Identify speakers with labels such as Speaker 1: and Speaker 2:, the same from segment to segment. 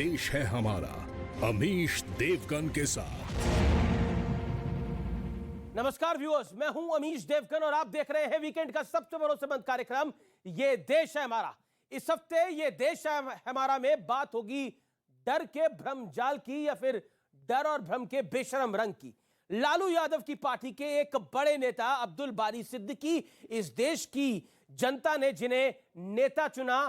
Speaker 1: देश है हमारा, अमीश देवगन के साथ।
Speaker 2: नमस्कार व्यूअर्स, मैं हूं अमीश देवगन और आप देख रहे हैं वीकेंड का सबसे भरोसेमंद कार्यक्रम ये देश है हमारा। इस हफ्ते ये देश है हमारा में बात होगी डर के भ्रम जाल की या फिर डर और भ्रम के बेशरम रंग की। लालू यादव की पार्टी के एक बड़े नेता अब्दुल बारी सिद्दीकी, इस देश की जनता ने जिन्हें नेता चुना,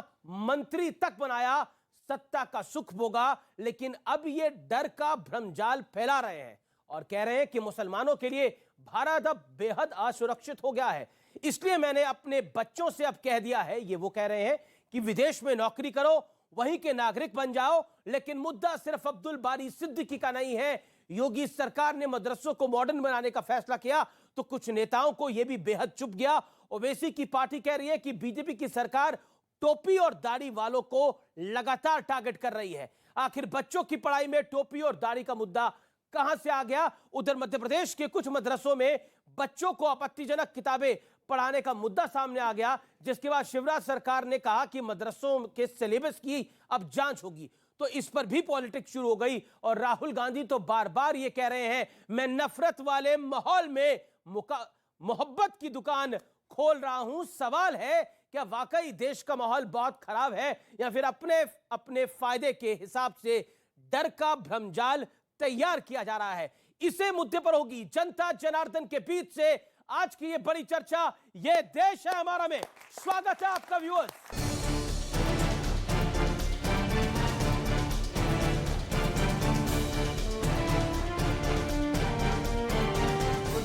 Speaker 2: मंत्री तक बनाया, सत्ता का सुख भोगा, लेकिन अब ये डर का भ्रमजाल फैला रहे हैं और कह रहे हैं कि मुसलमानों के लिए भारत अब बेहद असुरक्षित हो गया है। इसलिए मैंने अपने बच्चों से अब कह दिया है, ये वो कह रहे हैं कि विदेश में नौकरी करो, वहीं के नागरिक बन जाओ। लेकिन मुद्दा सिर्फ अब्दुल बारी सिद्दीकी का नहीं है। योगी सरकार ने मदरसों को मॉडर्न बनाने का फैसला किया तो कुछ नेताओं को यह भी बेहद चुभ गया। ओवैसी की पार्टी कह रही है कि बीजेपी की सरकार टोपी और दाढ़ी वालों को लगातार टारगेट कर रही है। आखिर बच्चों की पढ़ाई में टोपी और दाढ़ी का मुद्दा कहां से आ गया? उधर मध्य प्रदेश के कुछ मदरसों में बच्चों को आपत्तिजनक किताबें पढ़ाने का मुद्दा सामने आ गया, जिसके बाद शिवराज सरकार ने कहा कि मदरसों के सिलेबस की अब जांच होगी। तो इस पर भी पॉलिटिक्स शुरू हो गई और राहुल गांधी तो बार बार ये कह रहे हैं, मैं नफरत वाले माहौल में मोहब्बत की दुकान खोल रहा हूं। सवाल है, क्या वाकई देश का माहौल बहुत खराब है या फिर अपने अपने फायदे के हिसाब से डर का भ्रमजाल तैयार किया जा रहा है? इसे मुद्दे पर होगी जनता जनार्दन के बीच से आज की ये बड़ी चर्चा, ये देश है हमारा में। स्वागत है आपका व्यूअर्स।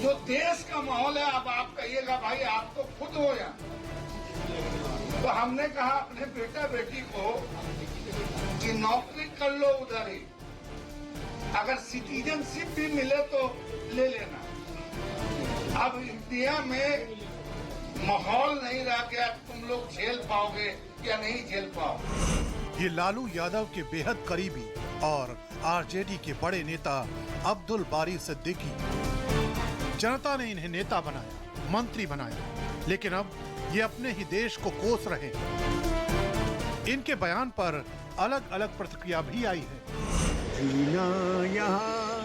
Speaker 3: जो देश का माहौल है, अब आप कहिएगा भाई आप तो खुद हो या। तो हमने कहा अपने बेटा बेटी को कि नौकरी कर लो उधर ही, अगर सिटीजनशिप भी मिले तो ले लेना। अब इंडिया में माहौल नहीं रह गया, तुम लोग झेल पाओगे या नहीं झेल पाओगे।
Speaker 4: ये लालू यादव के बेहद करीबी और आरजेडी के बड़े नेता अब्दुल बारी सिद्दीकी, जनता ने इन्हें नेता बनाया, मंत्री बनाया, लेकिन अब ये अपने ही देश को कोस रहे हैं। इनके बयान पर अलग अलग प्रतिक्रिया भी आई है।
Speaker 5: जीना यहाँ,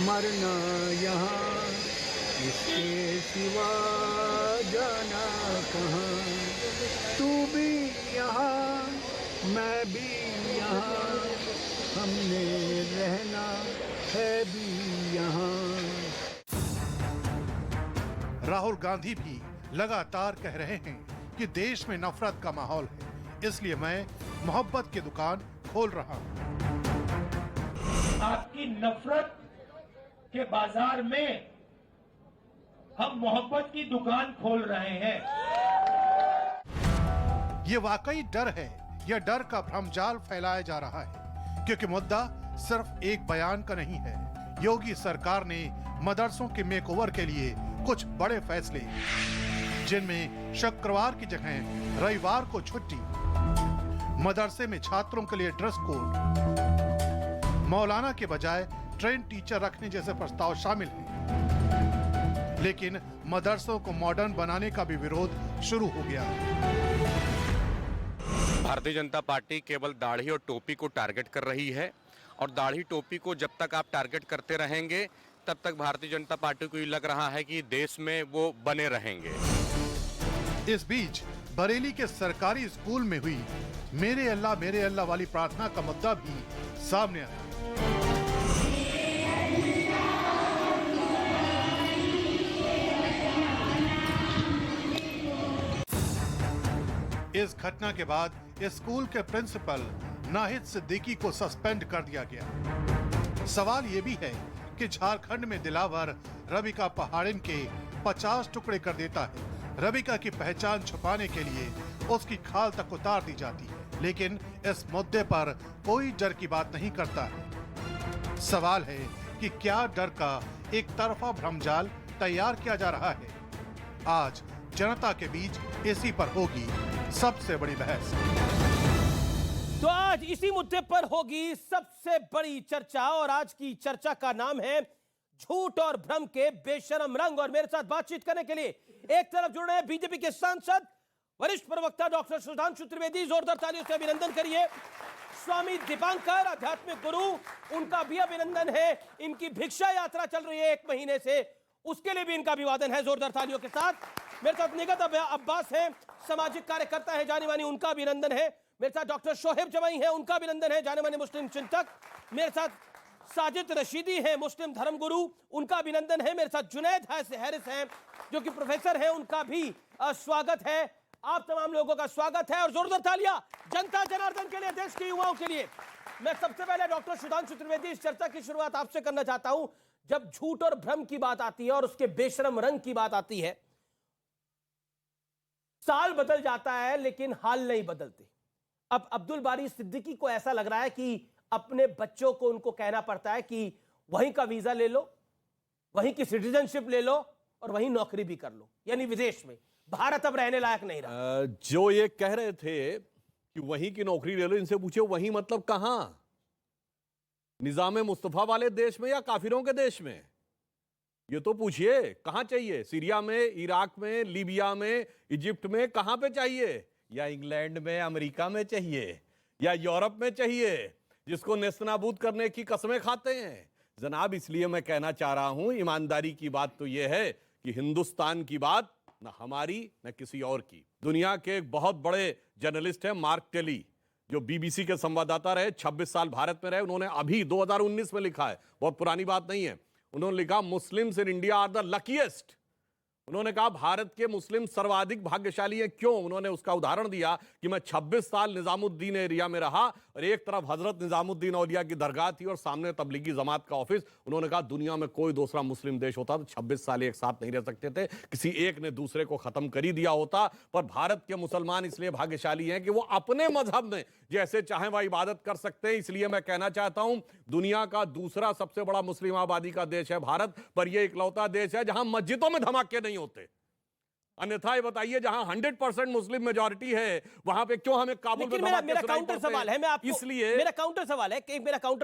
Speaker 5: मरना यहाँ, इसके सिवा जाना कहाँ। तू भी यहाँ, मैं भी यहाँ, हमने रहना है भी यहाँ।
Speaker 4: राहुल गांधी भी लगातार कह रहे हैं कि देश में नफरत का माहौल है, इसलिए मैं मोहब्बत की दुकान खोल रहा हूं।
Speaker 6: आपकी नफरत के बाजार में हम मोहब्बत की दुकान खोल रहे हैं।
Speaker 4: ये वाकई डर है या डर का भ्रमजाल फैलाया जा रहा है? क्योंकि मुद्दा सिर्फ एक बयान का नहीं है। योगी सरकार ने मदरसों के मेकओवर के लिए कुछ बड़े फैसले, जिनमें शुक्रवार की जगह रविवार को छुट्टी, मदरसे में छात्रों के लिए ड्रेस कोड, मौलाना के बजाय ट्रेन टीचर रखने जैसे प्रस्ताव शामिल हैं। लेकिन मदरसों को मॉडर्न बनाने का भी विरोध शुरू हो गया।
Speaker 7: भारतीय जनता पार्टी केवल दाढ़ी और टोपी को टारगेट कर रही है और दाढ़ी टोपी को जब तक आप टारगेट करते रहेंगे तब तक भारतीय जनता पार्टी को ये लग रहा है कि देश में वो बने रहेंगे।
Speaker 4: इस बीच बरेली के सरकारी स्कूल में हुई मेरे अल्लाह वाली प्रार्थना का मुद्दा भी सामने आया। इस घटना के बाद स्कूल के प्रिंसिपल नाहिद सिद्दीकी को सस्पेंड कर दिया गया। सवाल ये भी है कि झारखंड में दिलावर रबिका पहाड़िन के 50 टुकड़े कर देता है। रबिका की पहचान छुपाने के लिए उसकी खाल तक उतार दी जाती है, लेकिन इस मुद्दे पर कोई डर की बात नहीं करता है। सवाल है कि क्या डर का एक तरफा भ्रमजाल तैयार किया जा रहा है? आज जनता के बीच इसी पर होगी सबसे बड़ी बहस।
Speaker 2: तो आज इसी मुद्दे पर होगी सबसे बड़ी चर्चा और आज की चर्चा का नाम है झूठ और भ्रम के बेशरम रंग। और मेरे साथ बातचीत करने के लिए एक तरफ जुड़ रहे हैं बीजेपी के सांसद वरिष्ठ प्रवक्ता डॉक्टर सुधांशु त्रिवेदी, जोरदार तालियों से अभिनंदन करिए। स्वामी दीपांकर, आध्यात्मिक गुरु, उनका भी अभिनंदन है। इनकी भिक्षा यात्रा चल रही है 1 महीने से, उसके लिए भी इनका अभिवादन है जोरदार तालियों के साथ। मेरे साथ निगत अब्बास है, सामाजिक कार्यकर्ता है जानी मानी, उनका अभिनंदन है। मेरे साथ डॉक्टर शोहेब जमाई है, उनका अभिनंदन है, जाने माने मुस्लिम चिंतक। मेरे साथ साजिद रशीदी है, मुस्लिम धर्मगुरु, उनका अभिनंदन है। मेरे साथ जुनैद हैरिस हैं, जो कि प्रोफेसर हैं, उनका भी स्वागत है। आप तमाम लोगों का स्वागत है और जोरदार तालियां जनता जनार्दन के लिए, देश के युवाओं के लिए। मैं सबसे पहले डॉक्टर सुधांशु त्रिवेदी, इस चर्चा की शुरुआत आपसे करना चाहता हूं। जब झूठ और भ्रम की बात आती है और उसके बेशरम रंग की बात आती है, साल बदल जाता है लेकिन हाल नहीं बदलते। अब अब्दुल बारी सिद्दीकी को ऐसा लग रहा है कि अपने बच्चों को उनको कहना पड़ता है कि वहीं का वीजा ले लो, वहीं की सिटीजनशिप ले लो और वहीं नौकरी भी कर लो, यानी विदेश में। भारत अब रहने लायक नहीं रहा।
Speaker 8: जो ये कह रहे थे कि वहीं की नौकरी ले लो, इनसे पूछे वहीं मतलब कहां? निजाम मुस्तफा वाले देश में या काफिरों के देश में? ये तो पूछिए, कहां चाहिए? सीरिया में, इराक में, लीबिया में, इजिप्ट में, कहां पे चाहिए? या इंग्लैंड में, अमेरिका में चाहिए, या यूरोप में चाहिए, जिसको नेस्तनाबूद करने की कसमें खाते हैं? जनाब, इसलिए मैं कहना चाह रहा हूं, ईमानदारी की बात तो यह है कि हिंदुस्तान की बात न हमारी न किसी और की। दुनिया के एक बहुत बड़े जर्नलिस्ट हैं मार्क टेली, जो बीबीसी के संवाददाता रहे, 26 साल भारत में रहे। उन्होंने अभी 2019 में लिखा है, बहुत पुरानी बात नहीं है, उन्होंने लिखा Muslims in India are the luckiest. उन्होंने कहा भारत के मुस्लिम सर्वाधिक भाग्यशाली हैं। क्यों? उन्होंने उसका उदाहरण दिया कि मैं 26 साल निजामुद्दीन एरिया में रहा और एक तरफ हजरत निजामुद्दीन औलिया की दरगाह थी और सामने तबलीगी जमात का ऑफिस। उन्होंने कहा दुनिया में कोई दूसरा मुस्लिम देश होता तो 26 साल एक साथ नहीं रह सकते थे, किसी एक ने दूसरे को खत्म कर ही दिया होता। पर भारत के मुसलमान इसलिए भाग्यशाली हैं कि वो अपने मजहब में जैसे चाहे वह इबादत कर सकते हैं। इसलिए मैं कहना चाहता हूं, दुनिया का दूसरा सबसे बड़ा मुस्लिम आबादी का देश है भारत, पर यह इकलौता देश है जहां मस्जिदों में धमाके नहीं होते। अन्यथा ये बताइए, जहां 100% मुस्लिम मेजॉरिटी है वहां पे क्यों हमें काबुल में धमाके
Speaker 2: मेरा काउंटर सवाल है, मैं आपको
Speaker 8: इसलिए
Speaker 2: मेरा काउंटर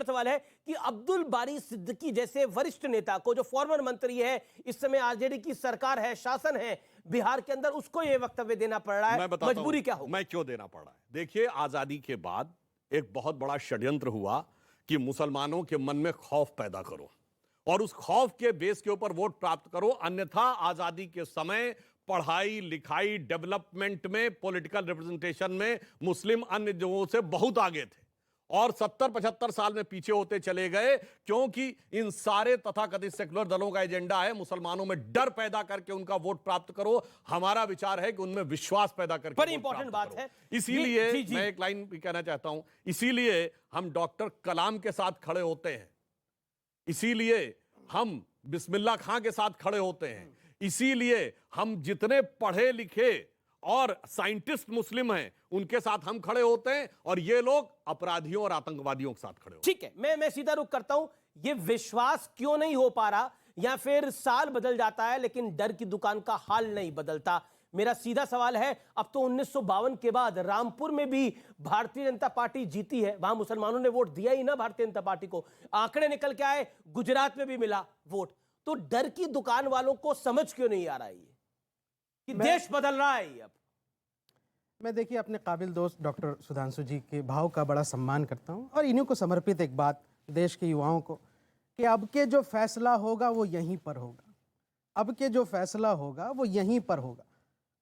Speaker 2: सवाल है कि अब्दुल बारी सिद्दीकी जैसे वरिष्ठ नेता को, जो फॉर्मर मंत्री है, इस समय आरजेडी की सरकार है, शासन है बिहार के अंदर, उसको ये वक्तव्य देना पड़ रहा है, मजबूरी क्या हो?
Speaker 8: मैं क्यों देना पड़ रहा है? देखिए, आजादी के बाद एक बहुत बड़ा षड्यंत्र हुआ कि मुसलमानों के मन में खौफ पैदा करो और उस खौफ के बेस के ऊपर वोट प्राप्त करो। अन्यथा आजादी के समय पढ़ाई लिखाई डेवलपमेंट में, पॉलिटिकल रिप्रेजेंटेशन में मुस्लिम अन्य जगहों से बहुत आगे थे और 70-75 साल में पीछे होते चले गए, क्योंकि इन सारे तथाकथित सेकुलर दलों का एजेंडा है मुसलमानों में डर पैदा करके उनका वोट प्राप्त करो। हमारा विचार है कि उनमें विश्वास पैदा करके
Speaker 2: बड़ी इंपॉर्टेंट बात है।
Speaker 8: इसीलिए मैं एक लाइन भी कहना चाहता हूं, इसीलिए हम डॉक्टर कलाम के साथ खड़े होते हैं, इसीलिए हम बिस्मिल्लाह खां के साथ खड़े होते हैं, इसीलिए हम जितने पढ़े लिखे और साइंटिस्ट मुस्लिम हैं उनके साथ हम खड़े होते हैं और ये लोग अपराधियों और आतंकवादियों के साथ खड़े होते हैं।
Speaker 2: ठीक है, मैं सीधा रुख करता हूं। ये विश्वास क्यों नहीं हो पा रहा, या फिर साल बदल जाता है लेकिन डर की दुकान का हाल नहीं बदलता? मेरा सीधा सवाल है, अब तो 1952 के बाद रामपुर में भी भारतीय जनता पार्टी जीती है, वहां मुसलमानों ने वोट दिया ही ना भारतीय जनता पार्टी को, आंकड़े निकल के आए, गुजरात में भी मिला वोट। तो डर की दुकान वालों को समझ क्यों नहीं आ रहा है कि देश बदल रहा है? अब
Speaker 9: मैं देखिए अपने काबिल दोस्त डॉक्टर सुधांशु जी के भाव का बड़ा सम्मान करता हूं और इन्हीं को समर्पित एक बात देश के युवाओं को कि अब के जो फैसला होगा वो यहीं पर होगा, अब के जो फैसला होगा वो यहीं पर होगा।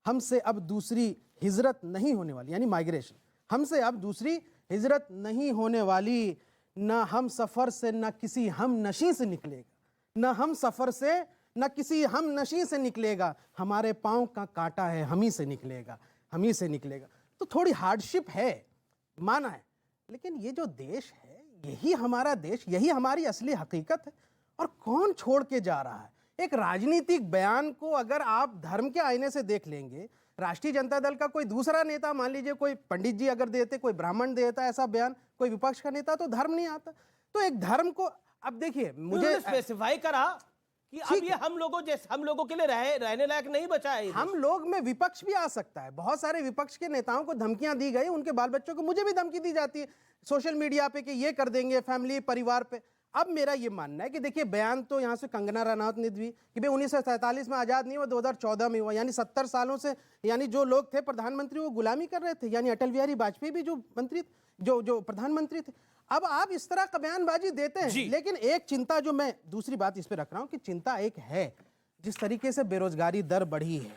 Speaker 9: हमसे अब दूसरी हिजरत नहीं होने वाली, यानी माइग्रेशन, हमसे अब दूसरी हिजरत नहीं होने वाली। ना हम सफ़र से ना किसी हम नशी से निकलेगा, न हम सफ़र से न किसी हम नशी से निकलेगा, हमारे पाँव का कांटा है हम ही से निकलेगा, हम ही से निकलेगा। तो थोड़ी हार्डशिप है, माना है, लेकिन ये जो देश है यही हमारा देश, यही हमारी असली हकीकत है। और कौन छोड़ के जा रहा है? एक राजनीतिक बयान को अगर आप धर्म के आईने से देख लेंगे, राष्ट्रीय जनता दल का कोई दूसरा नेता, मान लीजिए कोई पंडित जी अगर देते, कोई ब्राह्मण देता ऐसा बयान, कोई विपक्ष का नेता, तो धर्म नहीं आता। तो एक धर्म को अब देखिए, मुझे
Speaker 2: स्पेसिफाई करा कि अब ये हम लोगों के लिए रहने लायक नहीं बचा है।
Speaker 9: हम लोग में विपक्ष भी आ सकता है। बहुत सारे विपक्ष के नेताओं को धमकियां दी गई, उनके बाल बच्चों को, मुझे भी धमकी दी जाती है सोशल मीडिया पे कि ये कर देंगे, फैमिली परिवार पे। अब मेरा ये मानना है कि देखिए बयान तो यहाँ से कंगना रनौत ने दी कि भाई 1947 में आज़ाद नहीं हुआ, 2014 में हुआ, यानी 70 सालों से यानी जो लोग थे प्रधानमंत्री वो गुलामी कर रहे थे, यानी अटल बिहारी वाजपेयी भी जो मंत्री जो प्रधानमंत्री थे। अब आप इस तरह का बयानबाजी देते हैं, लेकिन एक चिंता जो मैं दूसरी बात इस पर रख रहा हूँ कि चिंता एक है जिस तरीके से बेरोजगारी दर बढ़ी है,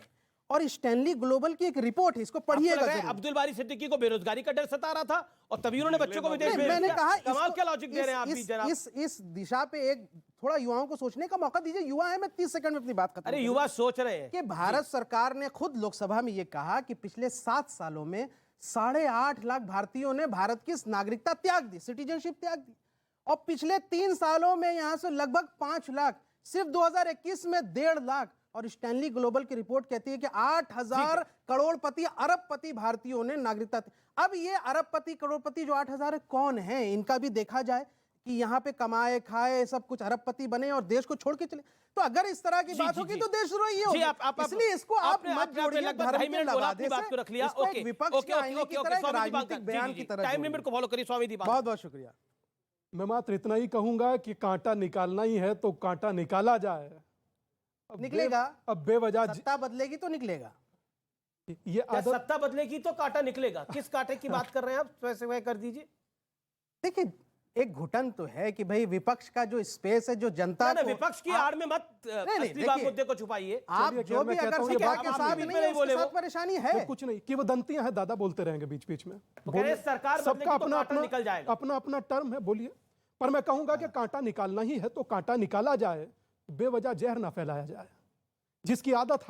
Speaker 9: और स्टैनली ग्लोबल की एक रिपोर्ट है, इसको पढ़िएगा।
Speaker 2: अब्दुल बारी सिद्दीकी को बेरोजगारी का डर सता रहा था और तभी उन्होंने बच्चों को विदेश भेज
Speaker 9: मैंने
Speaker 2: दिया।
Speaker 9: कहा
Speaker 2: कमाल क्या लॉजिक दे रहे हैं आप भी जनाब।
Speaker 9: इस दिशा पे एक थोड़ा युवाओं को सोचने का मौका दीजिए। युवा है, मैं 30 सेकंड में अपनी बात खत्म
Speaker 2: अरे युवा सोच रहे हैं
Speaker 9: कि भारत सरकार ने खुद लोकसभा में ये कहा कि पिछले 7 सालों में 8.5 लाख भारतीयों ने भारत की नागरिकता त्याग दी, सिटीजनशिप त्याग दी, और पिछले 3 सालों में यहां से लगभग 5 लाख, सिर्फ 2021 में 1.5 लाख, और स्टैनली ग्लोबल की रिपोर्ट कहती है कि 8,000 करोड़पति अरबपति भारतीयों ने नागरिकता। अब ये अरबपति करोड़पति जो 8,000 है कौन है, इनका भी देखा जाए कि यहाँ पे कमाए खाए सब कुछ अरबपति बने और देश को छोड़ के चले। तो अगर इस तरह की बात होगी तो देशद्रोही होगी, इसलिए इसको आप मत जोड़िए धर्म के लवादे से, इसको एक विपक्ष के आईने की तरह, एक राजनीतिक बयान की तरह।
Speaker 2: टाइम लिमिट को फॉलो करिए स्वामी जी।
Speaker 9: बहुत बहुत शुक्रिया।
Speaker 10: मैं मात्र इतना ही कहूंगा कि कांटा निकालना ही है तो कांटा निकाला जाए।
Speaker 9: निकलेगा,
Speaker 10: अब बेवजह
Speaker 9: सत्ता बदलेगी तो निकलेगा।
Speaker 10: ये आदत,
Speaker 2: सत्ता बदलेगी तो कांटा निकलेगा। किस कांटे की बात कर रहे हैं आप, स्पेसिफाई कर दीजिए।
Speaker 9: देखिए एक घुटन तो है कि भाई विपक्ष का जो स्पेस है, जो जनता को,
Speaker 2: विपक्ष की आड़ में मत असली मुद्दे को छुपाइए।
Speaker 9: आप जो भी अगर सत्ता के साथ नहीं है उसके साथ परेशानी है,
Speaker 10: कुछ नहीं, किंवदंतियां हैं, दादा बोलते रहेंगे बीच बीच में।
Speaker 2: सरकार
Speaker 10: सबका अपना अपना टर्म है, बोलिए। पर मैं कहूंगा कि कांटा निकालना ही है तो कांटा निकाला जाए, बेवजह जहर ना फैलाया जाए, जिसकी आदत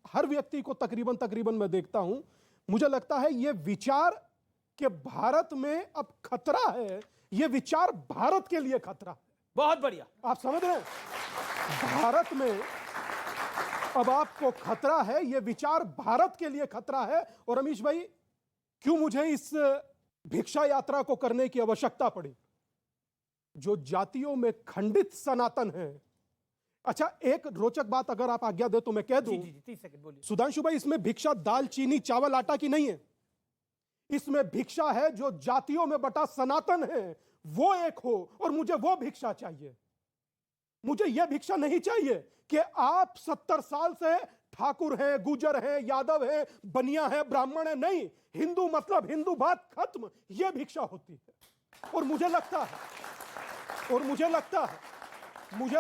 Speaker 10: हर व्यक्ति को तकरीबन मैं देखता हूं। मुझे लगता है ये विचार कि भारत में अब खतरा है, ये विचार भारत के लिए खतरा है।
Speaker 2: बहुत बढ़िया,
Speaker 10: आप समझ रहे हैं, भारत में अब आपको खतरा है, ये विचार भारत के लिए खतरा है। और अमीश भाई, क्यों मुझे इस भिक्षा यात्रा को करने की आवश्यकता पड़ी? जो जातियों में खंडित सनातन है। अच्छा, एक रोचक बात अगर आप आज्ञा दे तो मैं कह दूं।
Speaker 2: 30 सेकंड बोलिए।
Speaker 10: सुधांशु भाई, इसमें भिक्षा दाल चीनी चावल आटा की नहीं है, इसमें भिक्षा है जो जातियों में बटा सनातन है वो एक हो, और मुझे वो भिक्षा चाहिए। मुझे यह भिक्षा नहीं चाहिए कि आप 70 साल से ठाकुर हैं, गुजर हैं, यादव हैं, बनिया हैं, ब्राह्मण हैं। नहीं, हिंदू मतलब हिंदू, बात खत्म, यह भिक्षा होती है। और मुझे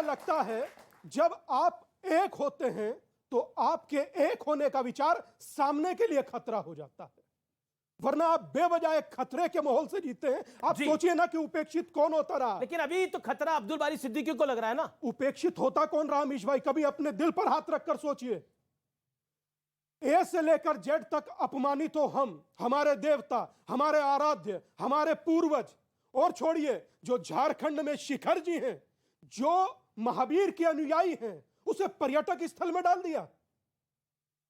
Speaker 10: लगता है जब आप एक होते हैं तो आपके एक होने का विचार सामने के लिए खतरा हो जाता है, वरना आप बेवजह एक खतरे के माहौल से जीते हैं। आप सोचिए ना कि उपेक्षित कौन होता रहा।
Speaker 2: लेकिन अभी तो खतरा अब्दुल बारी सिद्दीकी को लग रहा है ना।
Speaker 10: उपेक्षित होता कौन रहा अमीश भाई? कभी अपने दिल पर हाथ रखकर सोचिए। ए से लेकर जेड तक अपमानित हो हम, हमारे देवता, हमारे आराध्य, हमारे पूर्वज, और छोड़िए जो झारखंड में शिखर जी हैं, जो महावीर के अनुयायी हैं, उसे पर्यटक स्थल में डाल दिया।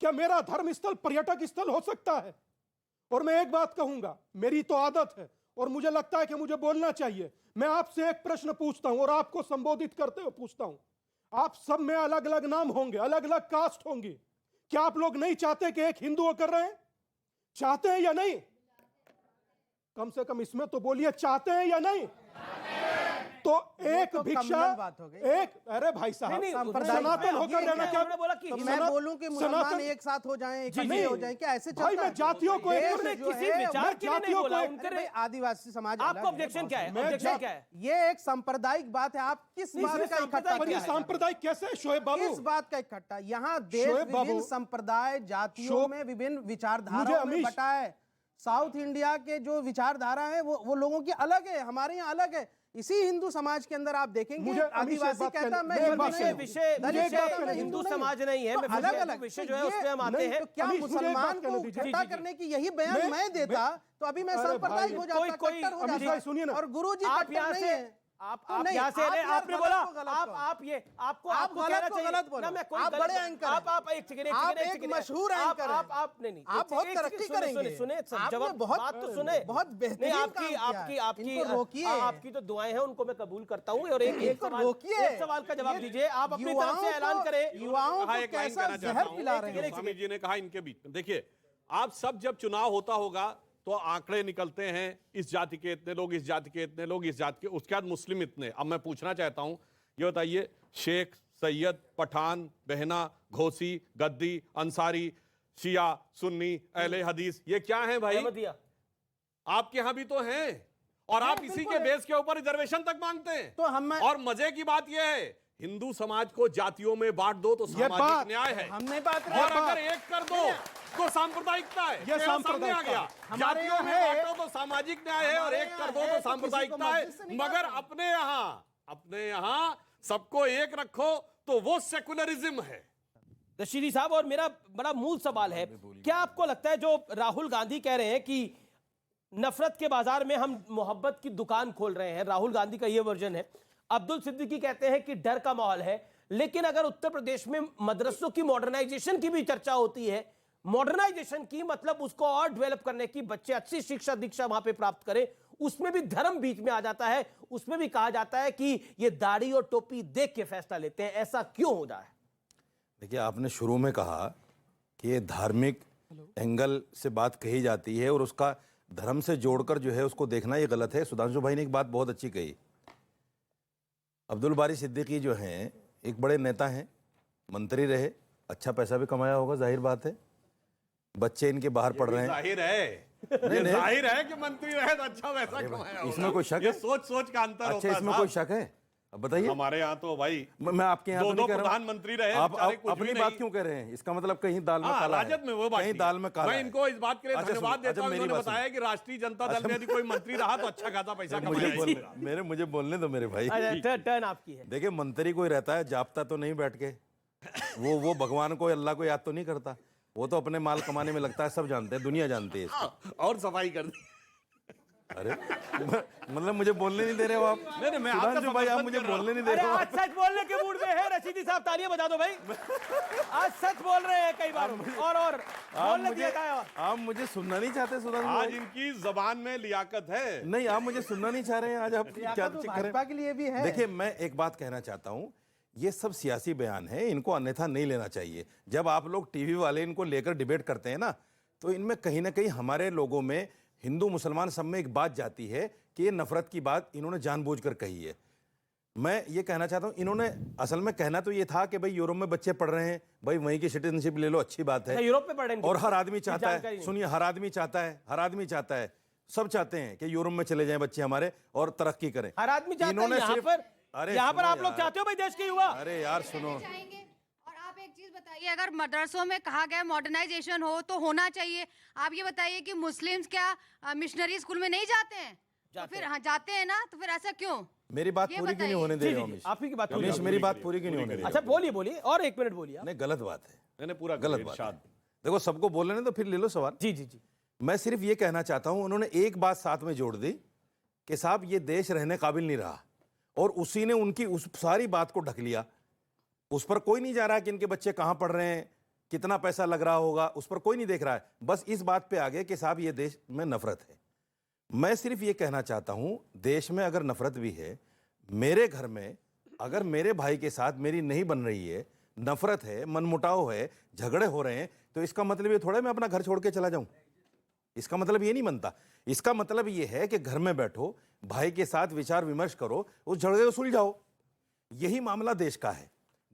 Speaker 10: क्या मेरा धर्म स्थल पर्यटक स्थल हो सकता है? और मैं एक बात कहूंगा, मेरी तो आदत है और मुझे लगता है कि मुझे बोलना चाहिए। मैं आपसे एक प्रश्न पूछता हूं और आपको संबोधित करते हुए पूछता हूं। आप सब में अलग अलग नाम होंगे, अलग अलग कास्ट होंगी, क्या आप लोग नहीं चाहते कि एक हिंदू होकर रहे? चाहते हैं या नहीं? कम से कम इसमें तो बोलिए, चाहते हैं या नहीं? तो एक
Speaker 9: तो
Speaker 10: भिक्षा,
Speaker 9: बात हो गई।
Speaker 10: एक, अरे भाई साहब, सनातन होकर रहना क्या?
Speaker 9: तो मैं बोलूं कि मुसलमान एक साथ हो जाएं, इकट्ठे हो जाएं, क्या ऐसे चलता
Speaker 10: भाई, मैं जातियों को एक
Speaker 9: आदिवासी समाज,
Speaker 2: आपको ऑब्जेक्शन क्या है? ऑब्जेक्शन क्या है?
Speaker 9: ये एक सांप्रदायिक बात है। आप किस बात का इकट्ठा?
Speaker 10: सांप्रदायिक कैसे शोएब बाबू?
Speaker 9: किस बात का इकट्ठा? यहाँ देश विभिन्न संप्रदाय, जातियों में विभिन्न विचारधाराओं में बटा है। साउथ इंडिया के जो विचारधारा है वो लोगों की अलग है, हमारे यहाँ अलग है। इसी हिंदू समाज के अंदर आप देखेंगे, आदिवासी कहता मैं
Speaker 2: हिंदू समाज नहीं है,
Speaker 9: अलग अलग विषय जो है उसमें हम आते हैं। क्या मुसलमान को इकट्ठा करने की यही बयान मैं देता तो अभी मैं सांप्रदायिक हो जाता, कट्टर हो जाता।
Speaker 10: सुनिए ना,
Speaker 9: और गुरुजी कट्टर नहीं है।
Speaker 2: आप यहाँ से आपने बोला, आप ये आपको कहना चाहिए
Speaker 9: गलत बोला। आप बड़े एंकर,
Speaker 2: आप एक सेकंड,
Speaker 9: आप एक मशहूर एंकर,
Speaker 2: आप नहीं,
Speaker 9: आप बहुत तरक्की करेंगे।
Speaker 2: सुने
Speaker 9: जवाब,
Speaker 2: बात तो सुने,
Speaker 9: बहुत बेहतरीन
Speaker 2: आपकी तो दुआएं हैं, उनको मैं कबूल करता हूँ। और एक सवाल का जवाब दीजिए, आप अपनी तरफ से ऐलान करें।
Speaker 9: युवाओं को कैसा जहर पिला रहे हैं?
Speaker 8: स्वामी जी ने कहा इनके बीच में, देखिए आप सब जब चुनाव होता होगा तो तो आंकड़े निकलते हैं, इस जाति के इतने लोग, इस जाति के इतने लोग, इस जाति के, उसके बाद मुस्लिम इतने। अब मैं पूछना चाहता हूं, ये बताइए, शेख, सैयद, पठान, बहना, घोसी, गद्दी, अंसारी, शिया, सुन्नी, अहले हदीस, ये क्या है भाई? आपके यहां भी तो हैं, और आप इसी के बेस के ऊपर रिजर्वेशन तक मांगते हैं।
Speaker 9: तो हम
Speaker 8: और मजे की बात यह है, हिंदू समाज को जातियों में बांट दो तो सामाजिक न्याय है,
Speaker 9: हमने बात
Speaker 8: और अगर एक कर दो तो सांप्रदायिकता है।
Speaker 10: ये
Speaker 8: सामने आ गया, जातियों में बांटो तो सामाजिक न्याय है, और एक कर दो तो सांप्रदायिकता है। मगर अपने यहां सबको एक रखो तो वो सेकुलरिज्म है।
Speaker 2: रशीदी साहब, और मेरा बड़ा मूल सवाल है, क्या आपको लगता है जो राहुल गांधी कह रहे हैं कि नफरत के बाजार में हम मोहब्बत की दुकान खोल रहे हैं, राहुल गांधी का यह वर्जन है, अब्दुल सिद्दीकी कहते हैं कि डर का माहौल है, लेकिन अगर उत्तर प्रदेश में मदरसों की मॉडर्नाइजेशन की भी चर्चा होती है, मॉडर्नाइजेशन की मतलब उसको और डेवलप करने की, बच्चे अच्छी शिक्षा दीक्षा वहां पे प्राप्त करें, उसमें भी धर्म बीच में आ जाता है, उसमें भी कहा जाता है कि ये दाढ़ी और टोपी देख के फैसला लेते हैं। ऐसा क्यों हो रहा है?
Speaker 11: देखिए, आपने शुरू में कहा कि ये धार्मिक एंगल से बात कही जाती है और उसका धर्म से जोड़कर जो है उसको देखना ये गलत है। सुधांशु भाई ने एक बात बहुत अच्छी कही। अब्दुल बारी सिद्दीकी जो हैं एक बड़े नेता हैं, मंत्री रहे, अच्छा पैसा भी कमाया होगा, जाहिर बात है। बच्चे इनके बाहर पढ़ रहे हैं,
Speaker 8: जाहिर है, जाहिर है कि मंत्री रहे तो अच्छा पैसा कमाया होगा।
Speaker 11: इसमें कोई शक
Speaker 8: ये
Speaker 11: है?
Speaker 8: सोच का अंतर होता है।
Speaker 11: अच्छा, इसमें कोई शक है? अब बताइए।
Speaker 8: हमारे यहाँ तो भाई
Speaker 11: मैं आपके यहाँ
Speaker 8: दो प्रधानमंत्री रहे,
Speaker 11: आप
Speaker 8: बेचारे कुछ
Speaker 11: अपनी
Speaker 8: भी
Speaker 11: बात
Speaker 8: नहीं।
Speaker 11: क्यों कह रहे हैं? इसका मतलब कहीं दाल में काला है,
Speaker 8: राजद में वो बात
Speaker 11: कहीं
Speaker 8: नहीं।
Speaker 11: दाल में काला
Speaker 8: मैं
Speaker 11: है।
Speaker 8: इनको इस बात के लिए
Speaker 11: अच्छा,
Speaker 8: धन्यवाद देता हूं,
Speaker 11: मेरी
Speaker 8: इन्होंने
Speaker 11: बात
Speaker 8: बताया कि राष्ट्रीय जनता दल में यदि कोई मंत्री रहा तो अच्छा खासा पैसा कमाया।
Speaker 11: मुझे बोलने दो मेरे भाई।
Speaker 2: टर्न आपकी है।
Speaker 11: देखिए, मंत्री कोई रहता है, जापता तो नहीं बैठ के, वो भगवान को, अल्लाह को याद तो नहीं करता, वो तो अपने माल कमाने में लगता है। सब जानते हैं, दुनिया जानती है इसको।
Speaker 8: और सफाई कर दी।
Speaker 11: अरे मतलब मुझे बोलने नहीं दे रहे हो आप?
Speaker 8: नहीं, मैं आपका
Speaker 11: सुधांशु भाई, आप मुझे बोलने नहीं दे रहे हो।
Speaker 2: आज सच बोलने के मूड में है रशीदी साहब, तालियां बजा दो भाई। आज सच बोल रहे हैं कई बार, और बोलने दिया था।
Speaker 11: आप मुझे सुनना नहीं चाहते सुधांशु
Speaker 8: आज
Speaker 11: भाई?
Speaker 8: इनकी जबान में लियाकत है।
Speaker 11: नहीं, आप मुझे सुनना नहीं चाह रहे हैं आज। आप क्या
Speaker 9: भाजपा के लिए भी है।
Speaker 11: देखिए, मैं एक बात कहना चाहता हूं, ये सब सियासी बयान है, इनको अन्यथा नहीं लेना चाहिए। जब आप लोग टीवी वाले इनको लेकर डिबेट करते हैं ना, तो इनमें कहीं ना कहीं हमारे लोगों में, हिंदू मुसलमान सब में एक बात जाती है कि ये नफरत की बात इन्होंने जानबूझकर कही है। मैं ये कहना चाहता हूं, इन्होंने असल में कहना तो ये था कि भाई यूरोप में बच्चे पढ़ रहे हैं, भाई वहीं की सिटीजनशिप ले लो, अच्छी बात है।
Speaker 2: यूरोप में पढ़ रहे हैं
Speaker 11: और हर आदमी चाहता है, सुनिए, हर आदमी चाहता है, सब चाहते हैं कि यूरोप में चले जाएं बच्चे हमारे और तरक्की करें।
Speaker 2: हर आदमी चाहता है। यहाँ पर आप लोग चाहते हो भाई देश के युवा?
Speaker 11: अरे यार सुनो,
Speaker 12: और आप एक चीज बताइए, अगर मदरसों में कहा गया मॉडर्नाइजेशन हो तो होना चाहिए। आप ये बताइए कि मुस्लिम्स क्या मिशनरी स्कूल में नहीं जाते हैं? तो फिर हाँ जाते हैं ना, तो फिर ऐसा क्यों?
Speaker 11: मेरी बात पूरी क्यों नहीं होने दे रहे हो अमीश?
Speaker 2: आपकी बात
Speaker 11: अमीश, मेरी बात पूरी क्यों नहीं होने दे रहे?
Speaker 2: अच्छा बोलिए, और एक मिनट बोलिए।
Speaker 11: नहीं, गलत बात है।
Speaker 8: मैंने पूरा
Speaker 11: गलत बात है। देखो, सबको बोलने ने तो फिर ले लो सवाल।
Speaker 2: जी।
Speaker 11: मैं सिर्फ ये कहना चाहता हूं, उन्होंने एक बात साथ में जोड़ दी कि साहब ये देश रहने काबिल नहीं रहा, और उसी ने उनकी उस सारी बात को ढक लिया। उस पर कोई नहीं जा रहा कि इनके बच्चे कहां पढ़ रहे हैं, कितना पैसा लग रहा होगा, उस पर कोई नहीं देख रहा है। बस इस बात पे आ गए कि साहब ये देश में नफरत है। मैं सिर्फ ये कहना चाहता हूं, देश में अगर नफरत भी है, मेरे घर में अगर मेरे भाई के साथ मेरी नहीं बन रही है, नफरत है, मनमुटाव है, झगड़े हो रहे हैं, तो इसका मतलब ये थोड़ा मैं अपना घर छोड़ के चला जाऊं। इसका मतलब ये नहीं बनता। इसका मतलब ये है कि घर में बैठो, भाई के साथ विचार विमर्श करो, उस झगड़े को सुलझाओ। यही मामला देश का है।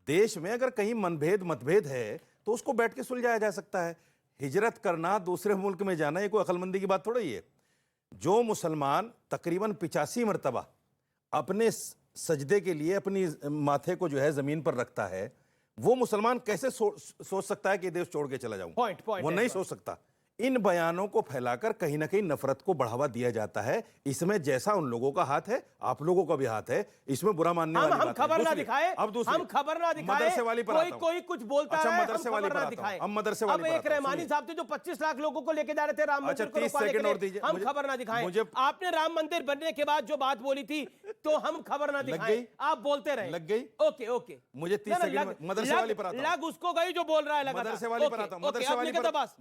Speaker 11: देश में अगर कहीं मतभेद है तो उसको बैठ के सुलझाया जा सकता है। हिजरत करना, दूसरे मुल्क में जाना, ये कोई अक्लमंदी की बात थोड़ा ही है। जो मुसलमान तकरीबन 85 मरतबा अपने सजदे के लिए अपनी माथे को जो है जमीन पर रखता है, वो मुसलमान कैसे सोच सकता है कि देश छोड़ के चला जाऊं? वो नहीं सोच सकता। इन बयानों को फैलाकर कहीं ना कहीं नफरत को बढ़ावा दिया जाता है। इसमें जैसा उन लोगों का हाथ है, आप लोगों का भी हाथ है। इसमें बुरा मानने वाली बात
Speaker 2: हम खबर ना दिखाए, हम खबर ना दिखाए,
Speaker 11: मदरसे वाली पर
Speaker 2: कोई कुछ बोलता है,
Speaker 11: मदरसे वाली पर दिखाए। हम मदरसे वाली
Speaker 2: पर एक रहमानी साहब थे जो 25 लाख लोगों को लेके जा रहे थे राम मंदिर को रुकवाने के लिए, हम खबर ना दिखाए। आपने राम मंदिर बनने के बाद जो बात बोली थी तो हम खबर ना दिखाए, आप बोलते रहे।
Speaker 11: लग गई?
Speaker 2: ओके।
Speaker 11: मुझे 30 सेकंड मदरसे वाली पर आता हूं।
Speaker 2: लग उसको गई जो बोल रहा है, लगा
Speaker 11: मदरसे वाली पर आता हूं।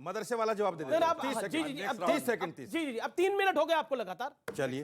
Speaker 11: मदरसे वाला जवाब दे दे। 30 सेकंड।
Speaker 2: जी, अब 3 मिनट हो गए आपको लगातार।
Speaker 11: चलिए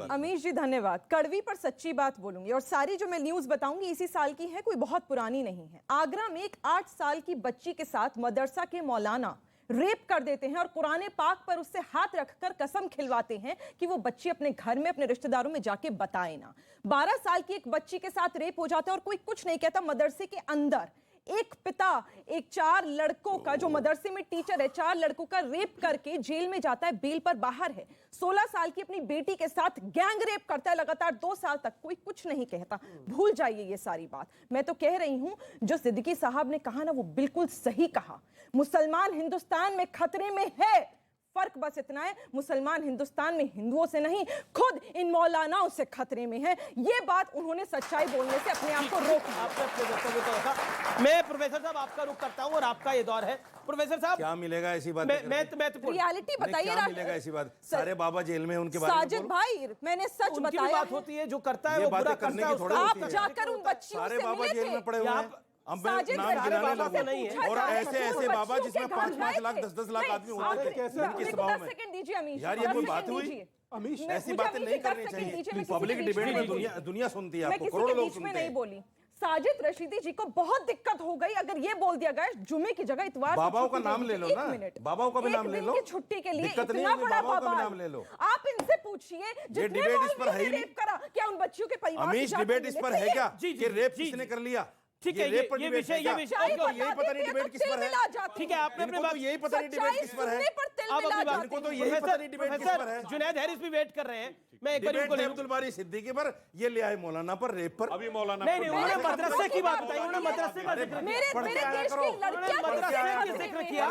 Speaker 13: अमीश जी धन्यवाद। कड़वी पर सच्ची बात बोलूंगी, और सारी जो मैं न्यूज बताऊंगी इसी साल की है, कोई बहुत पुरानी नहीं है। आगरा में एक 8 साल की बच्ची के साथ मदरसा के मौलाना रेप कर देते हैं और कुरान पाक पर उससे हाथ रखकर कसम खिलवाते हैं कि वो बच्ची अपने घर में अपने रिश्तेदारों में जाके बताए ना। 12 साल की एक बच्ची के साथ रेप हो जाता है और कोई कुछ नहीं कहता। मदरसे के अंदर एक पिता एक 4 लड़कों का, जो मदरसे में टीचर है, 4 लड़कों का रेप करके जेल में जाता है, बेल पर बाहर है। 16 साल की अपनी बेटी के साथ गैंग रेप करता है लगातार 2 साल तक, कोई कुछ नहीं कहता। भूल जाइए ये सारी बात। मैं तो कह रही हूं, जो सिद्दीकी साहब ने कहा ना, वो बिल्कुल सही कहा। मुसलमान हिंदुस्तान में खतरे में है। फर्क बस इतना है, मुसलमान हिंदुस्तान में हिंदुओं से नहीं, खुद इन मौलानाओं से खतरे में है। ये बात उन्होंने सच्चाई बोलने से अपने आप को रोका।
Speaker 2: मैं प्रोफेसर साहब आपका रुख करता हूं और आपका ये दौर है। प्रोफेसर साहब,
Speaker 11: क्या मिलेगा ऐसी बात?
Speaker 2: मैं तो
Speaker 13: रियलिटी बताइए।
Speaker 11: क्या मिलेगा ऐसी बात? सारे बाबा जेल में, उनके बारे में
Speaker 13: साजिद भाई, मैंने सच बताया।
Speaker 2: बात होती है, जो करता है वो बुरा करता है।
Speaker 13: आप जाकर उन बच्चियों से मिले थे।
Speaker 11: सारे बाबा जेल में पड़े हुए हैं। अब मैं नाम गिनाने लगा, और ऐसे ऐसे बाबा जिसमें 5-5 लाख 10-10 लाख आदमी होते थे उनकी सभाओं में। यार ये कोई बात हुई? अमीश, ऐसी बातें नहीं करनी चाहिए। पब्लिक डिबेट में दुनिया सुनती है आपको, करोड़ों लोग सुनते हैं।
Speaker 13: नहीं बोली। साजिद रशीदी जी को बहुत दिक्कत हो गई अगर ये बोल दिया गया जुमे की जगह इतवार।
Speaker 11: बाबाओं का नाम ले लो ना, बाबाओं का भी नाम ले लो।
Speaker 13: छुट्टी के लिए
Speaker 11: दिक्कत नहीं
Speaker 13: इतना
Speaker 11: है,
Speaker 13: बड़ा
Speaker 11: बाबाओं का भी
Speaker 13: बवाल।
Speaker 11: नाम ले लो।
Speaker 13: आप इनसे पूछिए,
Speaker 11: ये डिबेट इस पर है ही नहीं।
Speaker 13: क्या उन बच्चियों के परिवार?
Speaker 11: अमीश, डिबेट इस पर है क्या कि रेप किसने कर लिया?
Speaker 2: ठीक है,
Speaker 11: ये विषय यही पता नहीं डिबेट किस पर है।
Speaker 2: ठीक है, आपने अपने बात,
Speaker 11: यही पता नहीं डिबेट किस पर है।
Speaker 2: आप अपनी बात
Speaker 11: इनको तो यही पता नहीं डिबेट किस पर है।
Speaker 2: जुनैद हैरिस भी वेट कर रहे हैं। मैं एक बार
Speaker 11: डिबेट है अब्दुल बारी सिद्दीकी पर, ये ले आए मौलाना पर, रेप पर।
Speaker 8: अभी मौलाना
Speaker 2: नहीं, उन्होंने मदरसे की बात बताई, उन्होंने मदरसे का जिक्र
Speaker 13: मेरे देश की लड़कियां
Speaker 2: मदरसे का जिक्र किया।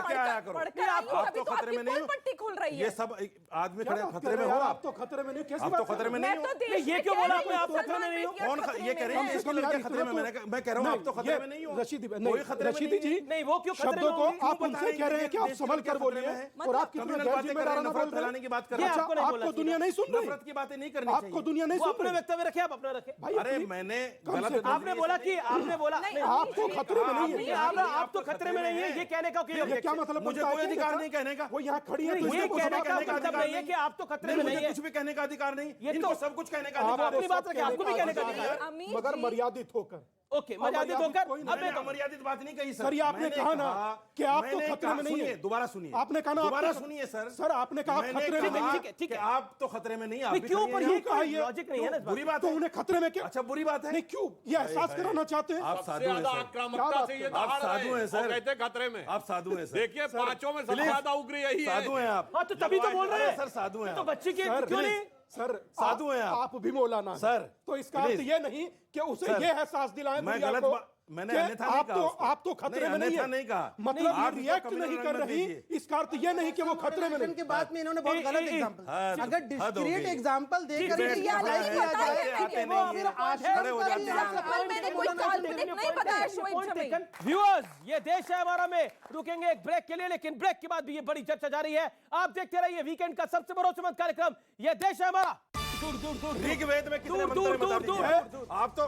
Speaker 11: आप तो खतरे में नहीं हो।
Speaker 13: पट्टी खुल रही है।
Speaker 11: ये सब आदमी खतरे में हो। आप
Speaker 10: तो खतरे में नहीं, कैसी
Speaker 11: आप तो खतरे में नहीं हो।
Speaker 2: ये क्यों बोला आपने? आप खतरे में नहीं हो?
Speaker 11: कौन ये कह रहे हैं इसकी लड़कियां खतरे में? मैं कह रहा हूँ आप तो खतरे में नहीं हो।
Speaker 10: रशीदी जी,
Speaker 2: नहीं, वो क्यों
Speaker 10: शब्दों को आप उनसे कह रहे हैं कि आप संभल कर बोलिए और आप कितने गैर-जिम्मेदाराना बोल रहे हैं।
Speaker 11: की बात कर रहे हैं।
Speaker 10: आपको दुनिया नहीं सुन रही,
Speaker 11: नफरत की बातें नहीं करनी चाहिए।
Speaker 10: आपको दुनिया नहीं सुन
Speaker 2: अपने
Speaker 10: रही।
Speaker 2: वक्तव्य रखे, आप अपना रखे।
Speaker 11: अरे मैंने गलत,
Speaker 2: आपने बोला कि आपने बोला
Speaker 10: आपको खतरे में नहीं है।
Speaker 2: आप तो खतरे में नहीं है, ये कहने का
Speaker 10: क्या मतलब?
Speaker 11: मुझे कोई अधिकार नहीं कहने का।
Speaker 10: वो यहाँ खड़ी है,
Speaker 2: ये कहने का मतलब नहीं है कि आप तो खतरे में नहीं है।
Speaker 11: कुछ भी कहने का अधिकार नहीं,
Speaker 2: ये
Speaker 11: इनको
Speaker 2: तो
Speaker 11: सब कुछ कहने का
Speaker 2: आप
Speaker 11: अधिकार।
Speaker 2: अपनी बात रखें, आपको भी कहने का अधिकार है,
Speaker 10: मगर मर्यादित होकर।
Speaker 2: ओके, मर्यादित होकर।
Speaker 11: मैंने अमर्यादित बात नहीं कही सर।
Speaker 10: सर, ये आपने कहा ना कि आप तो खतरे में नहीं है।
Speaker 11: दोबारा सुनिए,
Speaker 10: आपने कहा ना,
Speaker 11: दोबारा सुनिए सर।
Speaker 10: सर, आपने कहा खतरे में नहीं है।
Speaker 2: ठीक है,
Speaker 11: आप तो खतरे में नहीं, आप
Speaker 2: क्यों? पर ये
Speaker 10: कहा ये
Speaker 2: लॉजिक नहीं है ना।
Speaker 11: बुरी बात
Speaker 10: तो
Speaker 11: है।
Speaker 10: उन्हें खतरे में क्या?
Speaker 11: अच्छा, बुरी बात है।
Speaker 10: नहीं, क्यों ये एहसास कराना चाहते हैं?
Speaker 11: आप साधु हैं सर।
Speaker 8: आक्रामकता से ये
Speaker 11: आप
Speaker 8: दहाड़ रहे
Speaker 11: साधु हैं सर।
Speaker 8: और कहते हैं खतरे में।
Speaker 11: आप साधु हैं सर।
Speaker 8: देखिए, पांचों में सबसे ज्यादा उग्र यही है।
Speaker 11: साधु हैं आप।
Speaker 2: हाँ, तो तभी तो बोल रहे हैं
Speaker 11: सर, साधु हैं
Speaker 2: तो
Speaker 11: आप।
Speaker 2: बच्ची की क्यों नहीं?
Speaker 10: सर,
Speaker 11: साधु हैं
Speaker 10: आप भी मौलाना
Speaker 11: सर।
Speaker 10: तो इसका अर्थ ये नहीं कि उसे ये एहसास दिलाएं
Speaker 11: मैं
Speaker 10: दुनिया
Speaker 11: गलत
Speaker 10: को
Speaker 11: मैंने
Speaker 10: कि
Speaker 11: अन्यथा नहीं कहा उसको।
Speaker 10: आप तो खतरे में नहीं है।
Speaker 11: नहीं कहा।
Speaker 10: मतलब
Speaker 11: आप
Speaker 10: ये रिएक्ट
Speaker 11: इसको
Speaker 10: नहीं
Speaker 11: कम्युनल
Speaker 10: कर
Speaker 11: रंग में
Speaker 10: रही,
Speaker 11: दीजिए।
Speaker 10: इसका अर्थ ये नहीं कि वो खतरे में नहीं।
Speaker 9: के बाद में इन्होंने बहुत गलत एग्जांपल, अगर डिस्क्रीट एग्जांपल देकर
Speaker 11: डिबेट
Speaker 9: इनकी
Speaker 11: में
Speaker 9: रिहाई किया जाए
Speaker 11: आते
Speaker 9: तो
Speaker 11: नहीं
Speaker 9: फिर
Speaker 11: है।
Speaker 9: आशय
Speaker 11: खड़े हो जाते हैं।
Speaker 13: मैंने कोई काल्पनिक नहीं बताया शोएब जमील।
Speaker 2: व्यूअर्स, ये देश है हमारा में रुकेंगे एक ब्रेक के लिए, लेकिन ब्रेक के बाद भी ये बड़ी चर्चा जारी है। आप देखते रहिए वीकेंड का सबसे भरोसेमंद कार्यक्रम ये देश है हमारा।
Speaker 11: ऋग्वेद में कितने मंत्र हैं बता दीजिए। आप तो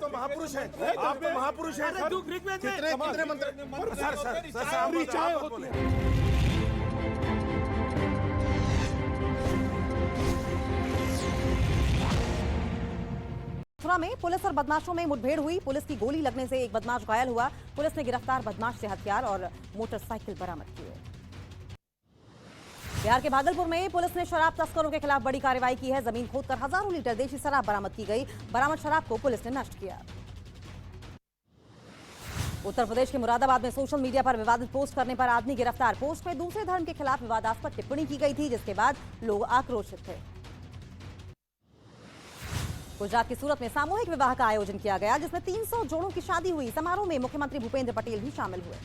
Speaker 11: महापुरुष हैं। आप तो महापुरुष हैं सर। कितने मंत्र? सर होती है।
Speaker 14: मथुरा में पुलिस और बदमाशों में मुठभेड़ हुई। पुलिस की गोली लगने से एक बदमाश घायल हुआ। पुलिस ने गिरफ्तार बदमाश से हथियार और मोटरसाइकिल बरामद किए। बिहार के भागलपुर में पुलिस ने शराब तस्करों के खिलाफ बड़ी कार्रवाई की है। जमीन खोदकर हजारों लीटर देशी शराब बरामद की गई। बरामद शराब को पुलिस ने नष्ट किया। उत्तर प्रदेश के मुरादाबाद में सोशल मीडिया पर विवादित पोस्ट करने पर आदमी गिरफ्तार। पोस्ट में दूसरे धर्म के खिलाफ विवादास्पद टिप्पणी की गई थी, जिसके बाद लोग आक्रोशित थे। गुजरात की सूरत में सामूहिक विवाह का आयोजन किया गया, जिसमें 300 जोड़ों की शादी हुई। समारोह में मुख्यमंत्री भूपेंद्र पटेल भी शामिल हुए।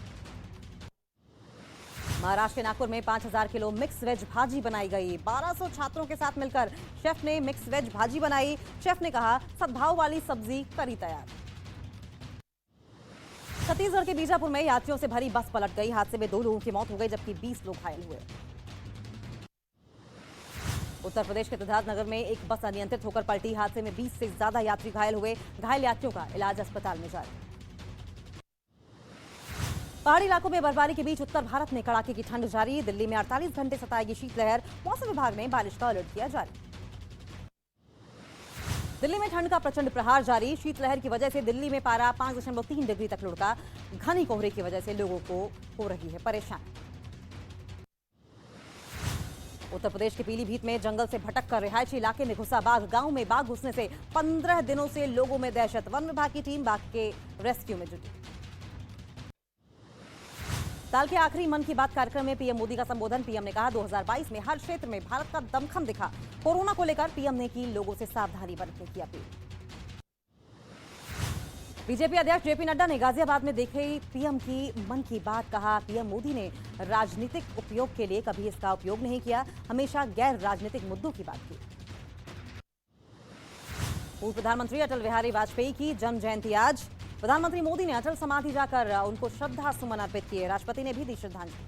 Speaker 14: महाराष्ट्र के नागपुर में 5000 किलो मिक्स वेज भाजी बनाई गई। 1200 छात्रों के साथ मिलकर शेफ ने मिक्स वेज भाजी बनाई। शेफ ने कहा, सद्भाव वाली सब्जी करी तैयार। छत्तीसगढ़ के बीजापुर में यात्रियों से भरी बस पलट गई। हादसे में 2 लोगों की मौत हो गई, जबकि 20 लोग घायल हुए। उत्तर प्रदेश के सिद्धार्थनगर में एक बस अनियंत्रित होकर पलटी। हादसे में 20 से ज्यादा यात्री घायल हुए। घायल यात्रियों का इलाज अस्पताल में जारी। पहाड़ी इलाकों में बर्फबारी के बीच उत्तर भारत में कड़ाके की ठंड जारी। दिल्ली में 48 घंटे सताएगी शीतलहर। मौसम विभाग ने बारिश का अलर्ट किया जारी। दिल्ली में ठंड का प्रचंड प्रहार जारी। शीतलहर की वजह से दिल्ली में पारा 5.3 डिग्री तक लुढ़का। घनी कोहरे की वजह से लोगों को हो रही है परेशानी। उत्तर प्रदेश के पीलीभीत में जंगल से भटक कर रिहायशी इलाके में घुसा बाघ। गांव में बाघ घुसने से 15 दिनों से लोगों में दहशत। वन विभाग की टीम बाघ के रेस्क्यू में जुटी। साल के आखिरी मन की बात कार्यक्रम में पीएम मोदी का संबोधन। पीएम ने कहा 2022 में हर क्षेत्र में भारत का दमखम दिखा। कोरोना को लेकर पीएम ने की लोगों से सावधानी बरतने की अपील। बीजेपी अध्यक्ष जेपी नड्डा ने गाजियाबाद में देखी पीएम की मन की बात। कहा पीएम मोदी ने राजनीतिक उपयोग के लिए कभी इसका उपयोग नहीं किया, हमेशा गैर राजनीतिक मुद्दों की बात की। पूर्व प्रधानमंत्री अटल बिहारी वाजपेयी की जन्म जयंती आज। प्रधानमंत्री मोदी ने अटल समाधि जाकर उनको श्रद्धा सुमन अर्पित किए। राष्ट्रपति ने भी दी श्रद्धांजलि।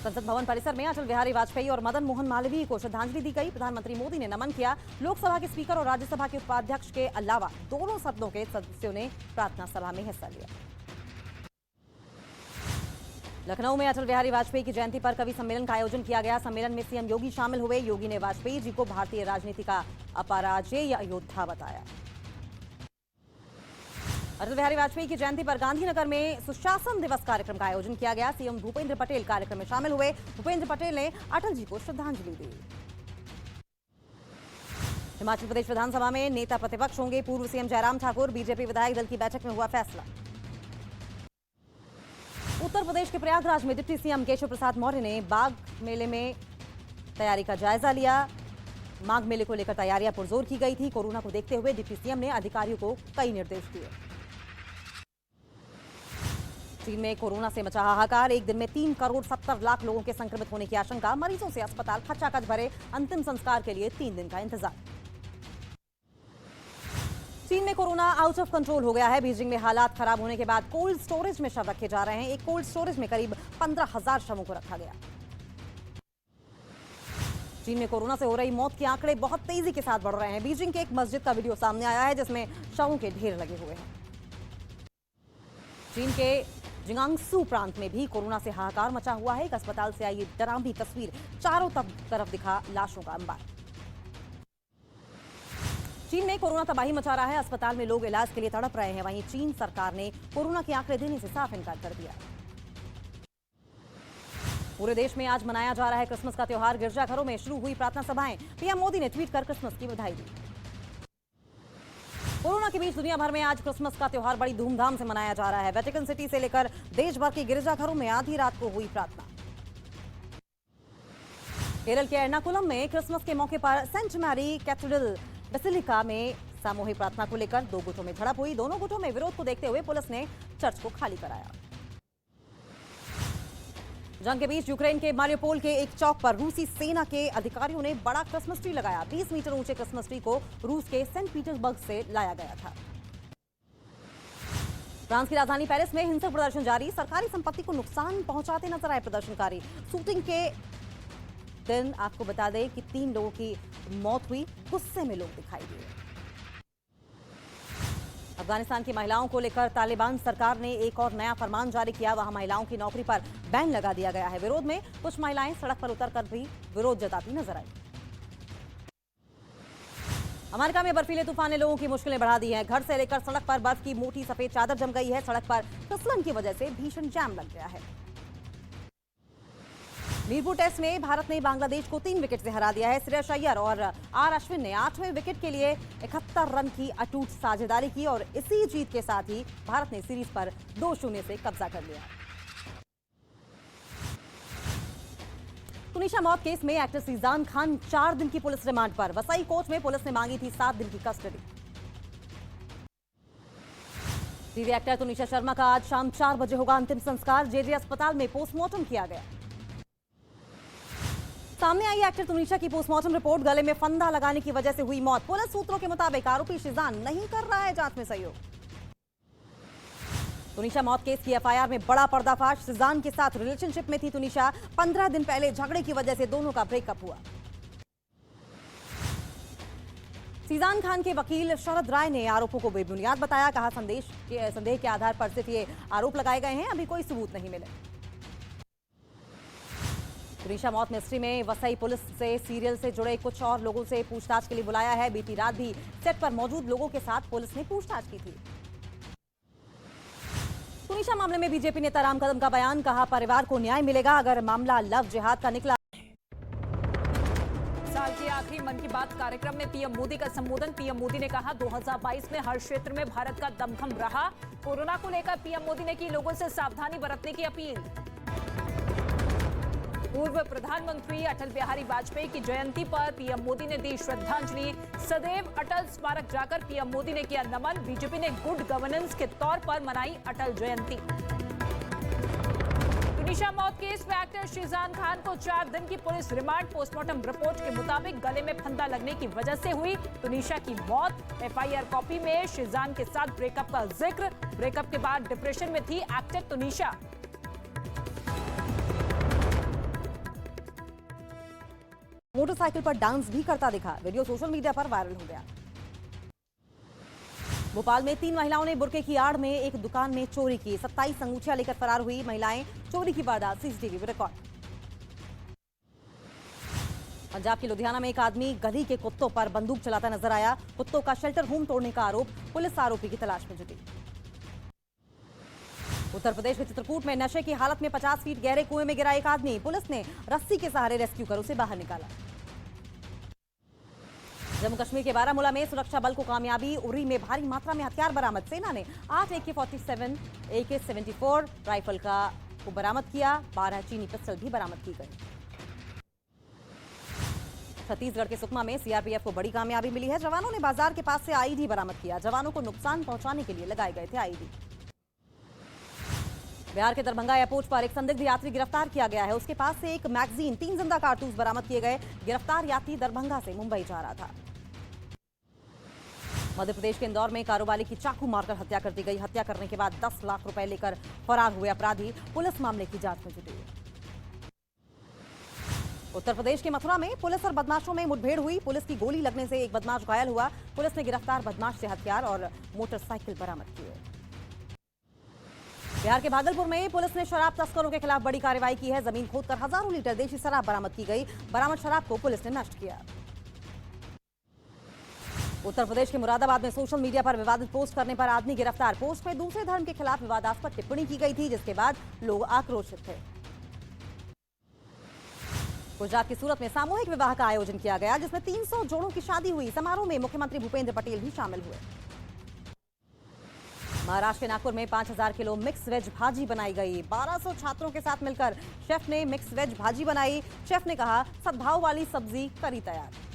Speaker 14: संसद भवन परिसर में अटल बिहारी वाजपेयी और मदन मोहन मालवीय को श्रद्धांजलि दी गई। प्रधानमंत्री मोदी ने नमन किया। लोकसभा के स्पीकर और राज्यसभा के उपाध्यक्ष के अलावा दोनों सदनों के सदस्यों ने प्रार्थना सभा में हिस्सा लिया। लखनऊ में अटल बिहारी वाजपेयी की जयंती पर कवि सम्मेलन का आयोजन किया गया। सम्मेलन में सीएम योगी शामिल हुए। योगी ने वाजपेयी जी को भारतीय राजनीति का अपराजेय योद्धा बताया। अटल बिहारी वाजपेयी की जयंती पर गांधीनगर में सुशासन दिवस कार्यक्रम का आयोजन किया गया। सीएम भूपेंद्र पटेल कार्यक्रम में शामिल हुए। भूपेंद्र पटेल ने अटल जी को श्रद्धांजलि दी। हिमाचल प्रदेश विधानसभा में नेता प्रतिपक्ष होंगे पूर्व सीएम जयराम ठाकुर। बीजेपी विधायक दल की बैठक में हुआ फैसला। उत्तर प्रदेश के प्रयागराज में डिप्टी सीएम केशव प्रसाद मौर्य ने बाघ मेले में तैयारी का जायजा लिया। माघ मेले को लेकर तैयारियां पुरजोर की गई थी। कोरोना को देखते हुए डिप्टी सीएम ने अधिकारियों को कई निर्देश दिए। चीन में कोरोना से मचा हाहाकार। एक दिन में 3 करोड़ 70 लाख लोगों के संक्रमित होने की आशंका। मरीजों से अस्पताल खचाखच भरे। अंतिम संस्कार के लिए 3 दिन का इंतजार। चीन में कोरोना आउट ऑफ कंट्रोल हो गया है। बीजिंग में हालात खराब होने के बाद कोल्ड स्टोरेज में शव रखे जा रहे हैं। एक कोल्ड स्टोरेज में करीब 15,000 शवों को रखा गया। चीन में कोरोना से हो रही मौत के आंकड़े बहुत तेजी के साथ बढ़ रहे हैं। बीजिंग के एक मस्जिद का वीडियो सामने आया है जिसमें शवों के ढेर लगे हुए हैं। चीन के जिंगांगसू प्रांत में भी कोरोना से हाहाकार मचा हुआ है। एक अस्पताल से आई डरावनी तस्वीर। चारों तरफ दिखा लाशों का अंबार। चीन में कोरोना तबाही मचा रहा है। अस्पताल में लोग इलाज के लिए तड़प रहे हैं। वहीं चीन सरकार ने कोरोना के आंकड़े देने से साफ इनकार कर दिया। पूरे देश में आज मनाया जा रहा है क्रिसमस का त्योहार। गिरजाघरों में शुरू हुई प्रार्थना सभाएं। पीएम मोदी ने ट्वीट कर क्रिसमस की बधाई दी। कोरोना के बीच दुनिया भर में आज क्रिसमस का त्योहार बड़ी धूमधाम से मनाया जा रहा है। वेटिकन सिटी से लेकर देश भर के गिरजाघरों में आधी रात को हुई प्रार्थना। केरल के एर्नाकुलम में क्रिसमस के मौके पर सेंट मैरी कैथेड्रल बेसिलिका में सामूहिक प्रार्थना को लेकर 2 गुटों में झड़प हुई। दोनों गुटों में विरोध को देखते हुए पुलिस ने चर्च को खाली कराया। जंग के बीच यूक्रेन के मारियोपोल के एक चौक पर रूसी सेना के अधिकारियों ने बड़ा क्रिसमस ट्री लगाया। 20 मीटर ऊंचे क्रिसमस ट्री को रूस के सेंट पीटर्सबर्ग से लाया गया था। फ्रांस की राजधानी पेरिस में हिंसक प्रदर्शन जारी। सरकारी संपत्ति को नुकसान पहुंचाते नजर आए प्रदर्शनकारी। शूटिंग के दिन आपको बता दें कि 3 लोगों की मौत हुई। गुस्से में लोग दिखाई दिए। अफगानिस्तान की महिलाओं को लेकर तालिबान सरकार ने एक और नया फरमान जारी किया। वहां महिलाओं की नौकरी पर बैन लगा दिया गया है। विरोध में कुछ महिलाएं सड़क पर उतरकर भी विरोध जताती नजर आई। अमेरिका में बर्फीले तूफान ने लोगों की मुश्किलें बढ़ा दी हैं। घर से लेकर सड़क पर बर्फ की मोटी सफेद चादर जम गई है। सड़क पर फिसलन की वजह से भीषण जाम लग गया है। मीरपुर टेस्ट में भारत ने बांग्लादेश को 3 विकेट से हरा दिया है। श्रेयस अय्यर और आर अश्विन ने 8वें विकेट के लिए 71 रन की अटूट साझेदारी की और इसी जीत के साथ ही भारत ने सीरीज पर 2-0 से कब्जा कर लिया। तुनिशा मौत केस में एक्टर सीजान खान 4 दिन की पुलिस रिमांड पर। वसई कोर्ट में पुलिस ने मांगी थी 7 दिन की custody. TV actor Tunisha Sharma का आज शाम 4 बजे होगा अंतिम संस्कार। जेजे अस्पताल में पोस्टमार्टम किया गया। सामने आई एक्टर तुनिशा की पोस्टमार्टम रिपोर्ट। गले में फंदा लगाने की वजह से हुई मौत। पुलिस सूत्रों के मुताबिक आरोपी शिजान नहीं कर रहा है जांच में सहयोग। तुनिशा मौत केस की एफआईआर में बड़ा पर्दाफाश। शिजान के साथ रिलेशनशिप में थी तुनिशा। 15 दिन पहले झगड़े की वजह से दोनों का ब्रेकअप हुआ। सीजान खान के वकील शरद राय ने आरोपों को बेबुनियाद बताया। कहा संदेह के आधार पर सिर्फ ये आरोप लगाए गए हैं, अभी कोई सबूत नहीं मिले। तुनिशा मौत मिस्ट्री में वसई पुलिस से सीरियल से जुड़े कुछ और लोगों से पूछताछ के लिए बुलाया है। बीती रात भी सेट पर मौजूद लोगों के साथ पुलिस ने पूछताछ की थी। तुनीशा मामले में बीजेपी नेता राम कदम का बयान, कहा परिवार को न्याय मिलेगा अगर मामला लव जिहाद का निकला।
Speaker 15: साल के आखिरी मन की बात कार्यक्रम में पीएम मोदी का संबोधन। पीएम मोदी ने कहा 2022 में हर क्षेत्र में भारत का दमखम रहा। कोरोना को लेकर पीएम मोदी ने की लोगों से सावधानी बरतने की अपील। पूर्व प्रधानमंत्री अटल बिहारी वाजपेयी की जयंती पर पीएम मोदी ने दी श्रद्धांजलि। सदैव अटल स्मारक जाकर पीएम मोदी ने किया नमन। बीजेपी ने गुड गवर्नेंस के तौर पर मनाई अटल जयंती। तुनीशा मौत केस में एक्टर शीजान खान को 4 दिन की पुलिस रिमांड। पोस्टमार्टम रिपोर्ट के मुताबिक गले में फंदा लगने की वजह से हुई तुनीशा की मौत। एफआईआर कॉपी में शीजान के साथ ब्रेकअप का जिक्र। ब्रेकअप के बाद डिप्रेशन में थी एक्टर तुनीशा।
Speaker 14: मोटरसाइकिल पर डांस भी करता दिखा, वीडियो सोशल मीडिया पर वायरल हो गया। भोपाल में 3 महिलाओं ने बुर्के की आड़ में एक दुकान में चोरी की। 27 अंगूठियां लेकर फरार हुई महिलाएं। चोरी की वारदात सीसीटीवी में रिकॉर्ड। पंजाब के लुधियाना में एक आदमी गली के कुत्तों पर बंदूक चलाता नजर आया। कुत्तों का शेल्टर होम तोड़ने का आरोप। पुलिस आरोपी की तलाश में जुटी। उत्तर प्रदेश के चित्रकूट में नशे की हालत में 50 फीट गहरे कुएं में गिरा एक आदमी। पुलिस ने रस्सी के सहारे रेस्क्यू कर उसे बाहर निकाला। जम्मू कश्मीर के बारामूला में सुरक्षा बल को कामयाबी। उरी में भारी मात्रा में हथियार बरामद। सेना ने 8 AK-47, AK-74 राइफल को बरामद किया। 12 चीनी पिस्टल भी बरामद की गई। छत्तीसगढ़ के सुकमा में सीआरपीएफ को बड़ी कामयाबी मिली है। जवानों ने बाजार के पास से आईडी बरामद किया। जवानों को नुकसान पहुंचाने के लिए लगाए गए थे आईडी। बिहार के दरभंगा एयरपोर्ट पर एक संदिग्ध यात्री गिरफ्तार किया गया है। उसके पास से एक मैगजीन, 3 जिंदा कारतूस बरामद किए गए। गिरफ्तार यात्री दरभंगा से मुंबई जा रहा था। मध्य प्रदेश के इंदौर में कारोबारी की चाकू मारकर हत्या कर दी गई। हत्या करने के बाद 10 लाख रुपए लेकर फरार हुए अपराधी। पुलिस मामले की जांच में जुटी है। उत्तर प्रदेश के मथुरा में पुलिस और बदमाशों में मुठभेड़ हुई। पुलिस की गोली लगने से एक बदमाश घायल हुआ। पुलिस ने गिरफ्तार बदमाश से हथियार और मोटरसाइकिल बरामद किए। बिहार के भागलपुर में पुलिस ने शराब तस्करों के खिलाफ बड़ी कार्रवाई की है। जमीन खोदकर हजारों लीटर देशी शराब बरामद की गई। बरामद शराब को पुलिस ने नष्ट किया। उत्तर प्रदेश के मुरादाबाद में सोशल मीडिया पर विवादित पोस्ट करने पर आदमी गिरफ्तार। पोस्ट में दूसरे धर्म के खिलाफ विवादास्पद टिप्पणी की गई थी, जिसके बाद लोग आक्रोशित थे। गुजरात की सूरत में सामूहिक विवाह का आयोजन किया गया, जिसमें 300 जोड़ों की शादी हुई। समारोह में मुख्यमंत्री भूपेंद्र पटेल भी शामिल हुए। महाराष्ट्र के नागपुर में 5000 किलो मिक्स वेज भाजी बनाई गई। 1200 छात्रों के साथ मिलकर शेफ ने मिक्स वेज भाजी बनाई। शेफ ने कहा, सद्भाव वाली सब्जी करी तैयार।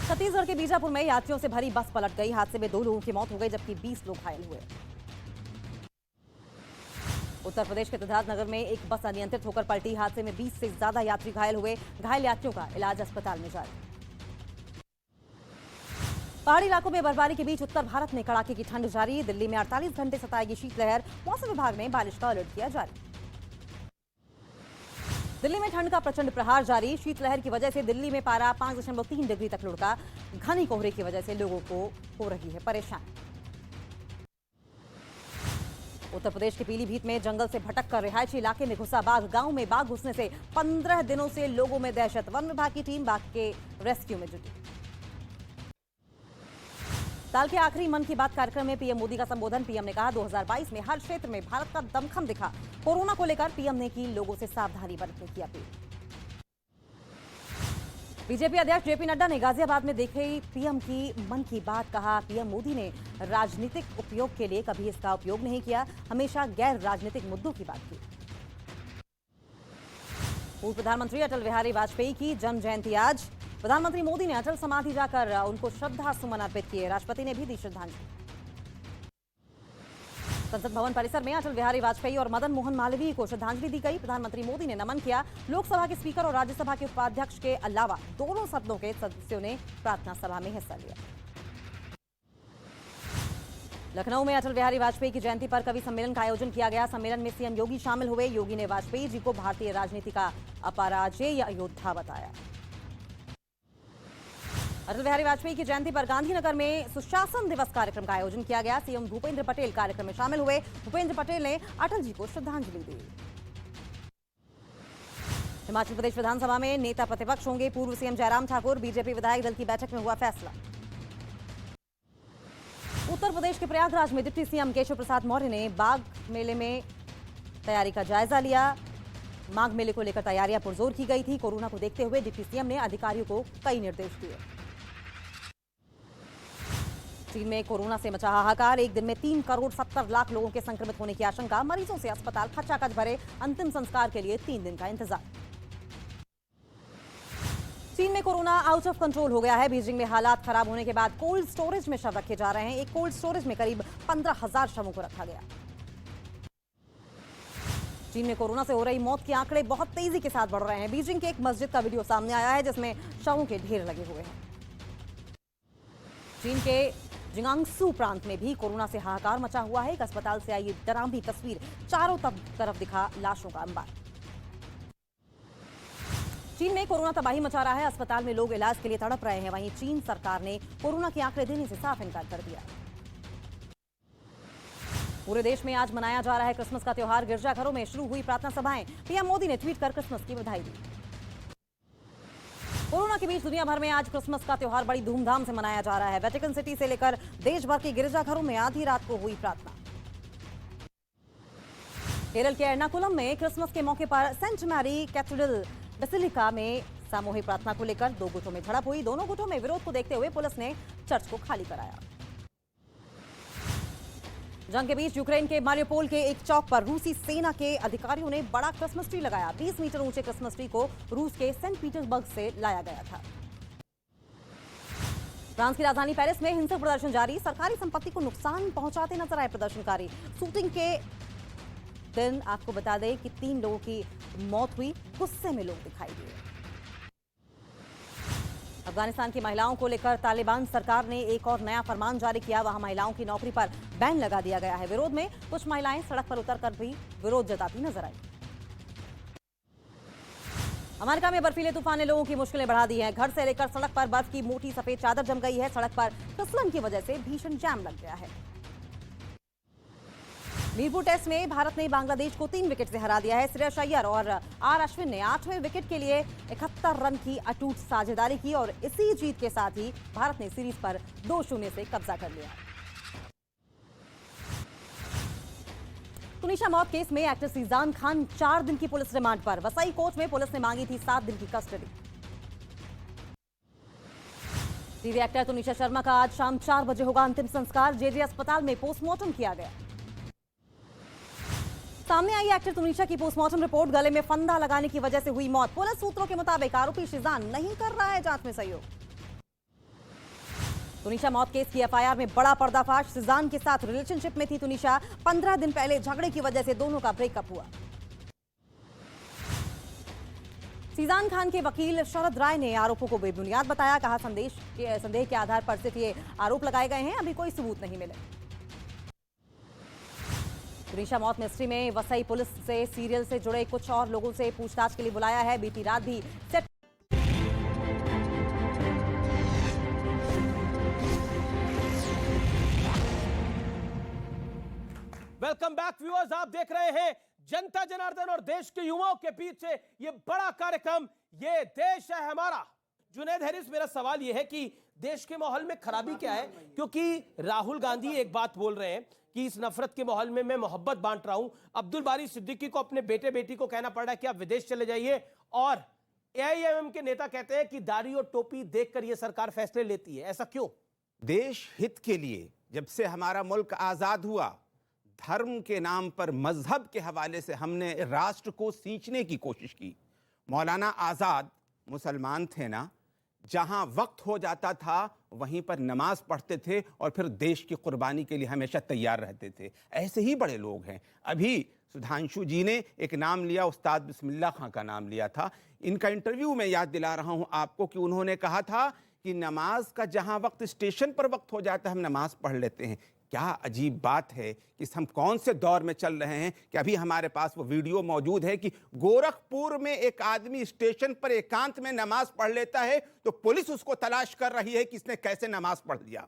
Speaker 14: छत्तीसगढ़ के बीजापुर में यात्रियों से भरी बस पलट गई। हादसे में 2 लोगों की मौत हो गई, जबकि 20 लोग घायल हुए। उत्तर प्रदेश के सिद्धार्थनगर में एक बस अनियंत्रित होकर पलटी। हादसे में 20 से ज्यादा यात्री घायल हुए। घायल यात्रियों का इलाज अस्पताल में जारी। पहाड़ी इलाकों में बर्फबारी के बीच उत्तर भारत में कड़ाके की ठंड जारी। दिल्ली में 48 घंटे सताएगी शीतलहर। मौसम विभाग ने बारिश का अलर्ट किया जारी। दिल्ली में ठंड का प्रचंड प्रहार जारी। शीतलहर की वजह से दिल्ली में पारा 5.3 डिग्री तक लुढ़का। घनी कोहरे की वजह से लोगों को हो रही है परेशानी। उत्तर प्रदेश के पीलीभीत में जंगल से भटक कर रिहायशी इलाके में घुसा बाघ। गांव में बाघ घुसने से 15 दिनों से लोगों में दहशत। वन विभाग की टीम बाघ के रेस्क्यू में जुटी। साल के आखिरी मन की बात कार्यक्रम में पीएम मोदी का संबोधन। पीएम ने कहा 2022 में हर क्षेत्र में भारत का दमखम दिखा। कोरोना को लेकर पीएम ने की लोगों से सावधानी बरतने की अपील। बीजेपी अध्यक्ष जेपी नड्डा ने गाजियाबाद में देखी पीएम की मन की बात। कहा, पीएम मोदी ने राजनीतिक उपयोग के लिए कभी इसका उपयोग नहीं किया, हमेशा गैर राजनीतिक मुद्दों की बात की। पूर्व प्रधानमंत्री अटल बिहारी वाजपेयी की जन्म जयंती आज। प्रधानमंत्री मोदी ने अटल समाधि जाकर उनको श्रद्धा सुमन अर्पित किए। राष्ट्रपति ने भी दी श्रद्धांजलि। संसद भवन परिसर में अटल बिहारी वाजपेयी और मदन मोहन मालवीय को श्रद्धांजलि दी गई। प्रधानमंत्री मोदी ने नमन किया। लोकसभा के स्पीकर और राज्यसभा के उपाध्यक्ष के अलावा दोनों सदनों के सदस्यों ने प्रार्थना सभा में हिस्सा लिया। लखनऊ में अटल बिहारी वाजपेयी की जयंती पर कवि सम्मेलन का आयोजन किया गया। सम्मेलन में सीएम योगी शामिल हुए। योगी ने वाजपेयी जी को भारतीय राजनीति का अपराजेय योद्धा बताया। अटल बिहारी वाजपेयी की जयंती पर गांधीनगर में सुशासन दिवस कार्यक्रम का आयोजन किया गया। सीएम भूपेंद्र पटेल कार्यक्रम में शामिल हुए। भूपेंद्र पटेल ने अटल जी को श्रद्धांजलि दी। हिमाचल प्रदेश विधानसभा में नेता प्रतिपक्ष होंगे पूर्व सीएम जयराम ठाकुर। बीजेपी विधायक दल की बैठक में हुआ फैसला। उत्तर प्रदेश के प्रयागराज में डिप्टी सीएम केशव प्रसाद मौर्य ने बाघ मेले में तैयारी का जायजा लिया। माघ मेले को लेकर तैयारियां पुरजोर की गई थी। कोरोना को देखते हुए डिप्टी सीएम ने अधिकारियों को कई निर्देश दिए। चीन में कोरोना से मचा हाहाकार। एक दिन में 3 करोड़ 70 लाख लोगों के संक्रमित होने की आशंका। मरीजों से अस्पताल खचाखच भरे। अंतिम संस्कार के लिए 3 दिन का इंतजार। चीन में कोरोना आउट ऑफ कंट्रोल हो गया है। बीजिंग में हालात खराब होने के बाद कोल्ड स्टोरेज में शव रखे जा रहे हैं। एक कोल्ड स्टोरेज में करीब 15,000 शवों को रखा गया। चीन में कोरोना से हो रही मौत के आंकड़े बहुत तेजी के साथ बढ़ रहे हैं। बीजिंग के एक मस्जिद का वीडियो सामने आया है जिसमें शवों के ढेर लगे हुए हैं। चीन के जिंगांगसू प्रांत में भी कोरोना से हाहाकार मचा हुआ है। एक अस्पताल से आई डरावनी तस्वीर। चारों तरफ दिखा लाशों का अंबार। चीन में कोरोना तबाही मचा रहा है। अस्पताल में लोग इलाज के लिए तड़प रहे हैं। वहीं चीन सरकार ने कोरोना के आंकड़े देने से साफ इनकार कर दिया। पूरे देश में आज मनाया जा रहा है क्रिसमस का त्योहार। गिरजाघरों में शुरू हुई प्रार्थना सभाएं। पीएम मोदी ने ट्वीट कर क्रिसमस की बधाई दी। कोरोना के बीच दुनिया भर में आज क्रिसमस का त्योहार बड़ी धूमधाम से मनाया जा रहा है। वेटिकन सिटी से लेकर देश भर के गिरजाघरों में आधी रात को हुई प्रार्थना। केरल के एर्नाकुलम में क्रिसमस के मौके पर सेंट मैरी कैथेड्रल बेसिलिका में सामूहिक प्रार्थना को लेकर 2 गुटों में झड़प हुई। दोनों गुटों में विरोध को देखते हुए पुलिस ने चर्च को खाली कराया। जंग के बीच यूक्रेन के मारियोपोल के एक चौक पर रूसी सेना के अधिकारियों ने बड़ा क्रिसमस ट्री लगाया। 20 मीटर ऊंचे क्रिसमस ट्री को रूस के सेंट पीटर्सबर्ग से लाया गया था। फ्रांस की राजधानी पेरिस में हिंसक प्रदर्शन जारी। सरकारी संपत्ति को नुकसान पहुंचाते नजर आए प्रदर्शनकारी। शूटिंग के दिन आपको बता दें कि 3 लोगों की मौत हुई। गुस्से में लोग दिखाई दिए। अफगानिस्तान की महिलाओं को लेकर तालिबान सरकार ने एक और नया फरमान जारी किया। वहां महिलाओं की नौकरी पर बैन लगा दिया गया है। विरोध में कुछ महिलाएं सड़क पर उतरकर भी विरोध जताती नजर आई। अमेरिका में बर्फीले तूफान ने लोगों की मुश्किलें बढ़ा दी हैं। घर से लेकर सड़क पर बर्फ की मोटी सफेद चादर जम गई है। सड़क पर फिसलन की वजह से भीषण जाम लग गया है। मीरपुर टेस्ट में भारत ने बांग्लादेश को 3 विकेट से हरा दिया है। श्रेयस अय्यर और आर अश्विन ने 8वें विकेट के लिए 71 रन की अटूट साझेदारी की और इसी जीत के साथ ही भारत ने सीरीज पर 2-0 से कब्जा कर लिया। तुनिशा मौत केस में एक्टर सीजान खान 4 दिन की पुलिस रिमांड पर। वसई कोर्ट में पुलिस ने मांगी थी 7 दिन की custody. TV actor Tunisha Sharma का आज शाम 4 बजे होगा अंतिम संस्कार। जेजे अस्पताल में पोस्टमार्टम किया गया। सामने आई एक्टर तुनिशा की पोस्टमार्टम रिपोर्ट। गले में फंदा लगाने की वजह से हुई मौत। पुलिस सूत्रों के मुताबिक आरोपी शिजान नहीं कर रहा है जांच में सहयोग। तुनिशा मौत केस की एफआईआर में बड़ा पर्दाफाश। शिजान के साथ रिलेशनशिप में थी तुनिशा। 15 दिन पहले झगड़े की वजह से दोनों का ब्रेकअप हुआ। सीजान खान के वकील शरद राय ने आरोपों को बेबुनियाद बताया। कहा संदेह के आधार पर सिर्फ ये आरोप लगाए गए हैं। अभी कोई सबूत नहीं मिले। तुनिशा मौत मिस्ट्री में वसई पुलिस से सीरियल से जुड़े कुछ और लोगों से पूछताछ के लिए बुलाया है। बीती रात भी सेट
Speaker 2: वेलकम बैक व्यूअर्स। आप देख रहे हैं जनता जनार्दन और देश के युवाओं के पीछे ये बड़ा कार्यक्रम ये देश है हमारा। जुनैद हैरिस, मेरा सवाल ये है कि देश के माहौल में खराबी क्या है? क्योंकि राहुल गांधी एक बात बोल रहे हैं कि इस नफरत के माहौल में मैं मोहब्बत बांट रहा हूं। अब्दुल बारी सिद्दीकी को अपने बेटे बेटी को कहना पड़ रहा है कि आप विदेश चले जाइए। और एआईएमएम के नेता कहते हैं कि दाढ़ी और टोपी देखकर यह सरकार फैसले लेती है। ऐसा क्यों?
Speaker 16: देश हित के लिए जब से हमारा मुल्क आजाद हुआ, धर्म के नाम पर, मजहब के हवाले से हमने राष्ट्र को सींचने की कोशिश की। मौलाना आजाद मुसलमान थे ना, जहां वक्त हो जाता था वहीं पर नमाज पढ़ते थे और फिर देश की कुर्बानी के लिए हमेशा तैयार रहते थे। ऐसे ही बड़े लोग हैं। अभी सुधांशु जी ने एक नाम लिया, उस्ताद बिस्मिल्लाह खां का नाम लिया था। इनका इंटरव्यू मैं याद दिला रहा हूं आपको कि उन्होंने कहा था कि नमाज का जहां वक्त स्टेशन पर वक्त हो जाता है हम नमाज पढ़ लेते हैं। क्या अजीब बात है कि हम कौन से दौर में चल रहे हैं कि अभी हमारे पास वो वीडियो मौजूद है कि गोरखपुर में एक आदमी स्टेशन पर एकांत में नमाज पढ़ लेता है तो पुलिस उसको तलाश कर रही है कि इसने कैसे नमाज पढ़ लिया।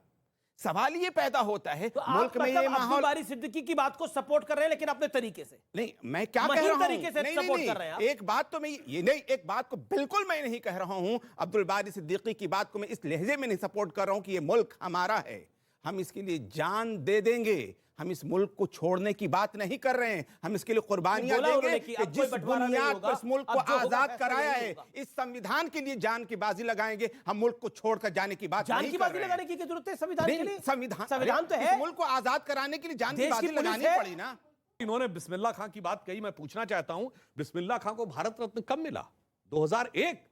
Speaker 16: सवाल ये पैदा होता है
Speaker 2: तो
Speaker 16: मुल्क में ये माहौल।
Speaker 2: अब्दुल बारी सिद्दीकी की बात को सपोर्ट कर रहे हैं लेकिन अपने तरीके से।
Speaker 16: नहीं, मैं क्या कह रहा हूं,
Speaker 2: तरीके से सपोर्ट कर रहे हैं आप।
Speaker 16: एक बात तो मैं ये नहीं, एक बात को बिल्कुल मैं नहीं कह रहा हूं। अब्दुल बारी सिद्दीकी की बात को मैं इस लहजे में नहीं सपोर्ट कर रहा हूं कि ये मुल्क हमारा है। हम इसके लिए जान दे देंगे। हम इस मुल्क को छोड़ने की बात नहीं कर रहे हैं, हम इसके लिए कुर्बानियां देंगे कि जिस बुनियाद पर इस मुल्क को आजाद कराया है, इस संविधान के लिए जान की बाजी लगाएंगे। हम मुल्क को छोड़कर जाने की बात
Speaker 2: जान की बाजी लगाने की जरूरत है संविधान के लिए?
Speaker 16: संविधान तो है, इस मुल्क को आजाद कराने के लिए जान की बाजी लगानी पड़ी ना।
Speaker 8: इन्होंने बिस्मिल्लाह खां की बात कही, मैं पूछना चाहता हूं बिस्मिल्लाह खां को भारत रत्न कब मिला? 2001